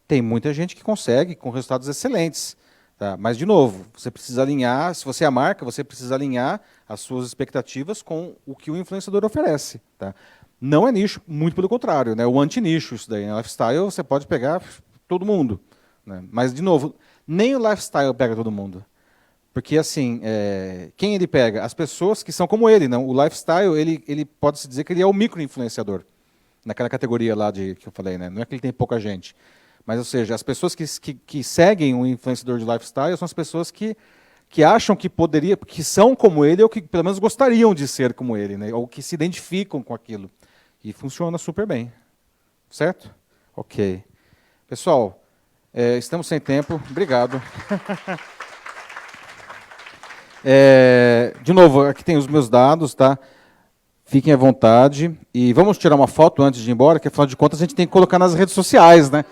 tem muita gente que consegue, com resultados excelentes. Tá? Mas, de novo, você precisa alinhar, se você é a marca, você precisa alinhar as suas expectativas com o que o influenciador oferece. Tá? Não é nicho, muito pelo contrário, né? O anti-nicho, isso daí. Lifestyle, você pode pegar todo mundo. Né? Mas, de novo, nem o lifestyle pega todo mundo. Porque, assim, quem ele pega? As pessoas que são como ele. Não? O lifestyle, ele pode-se dizer que ele é o micro-influenciador. Naquela categoria lá que eu falei. Né? Não é que ele tem pouca gente. Mas, ou seja, as pessoas que seguem um influenciador de lifestyle são as pessoas que acham que que são como ele, ou que pelo menos gostariam de ser como ele, né? Ou que se identificam com aquilo. E funciona super bem. Certo? Ok. Pessoal, estamos sem tempo. Obrigado. De novo, aqui tem os meus dados, tá? Fiquem à vontade. E vamos tirar uma foto antes de ir embora, que afinal de contas a gente tem que colocar nas redes sociais, né?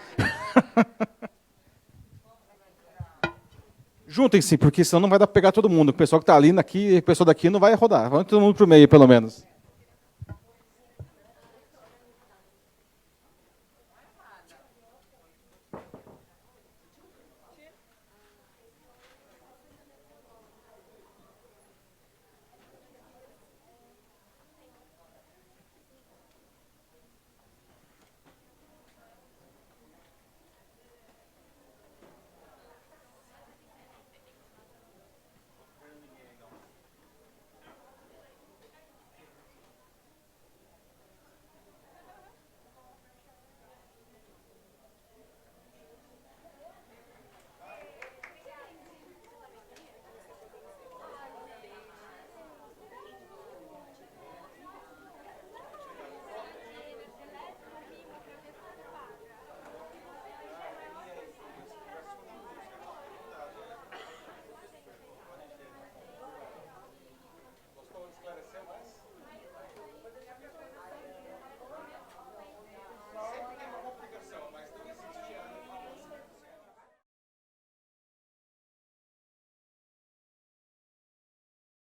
Juntem-se, porque senão não vai dar para pegar todo mundo. O pessoal que está ali, o pessoal daqui não vai rodar. Vamos todo mundo para o meio, pelo menos.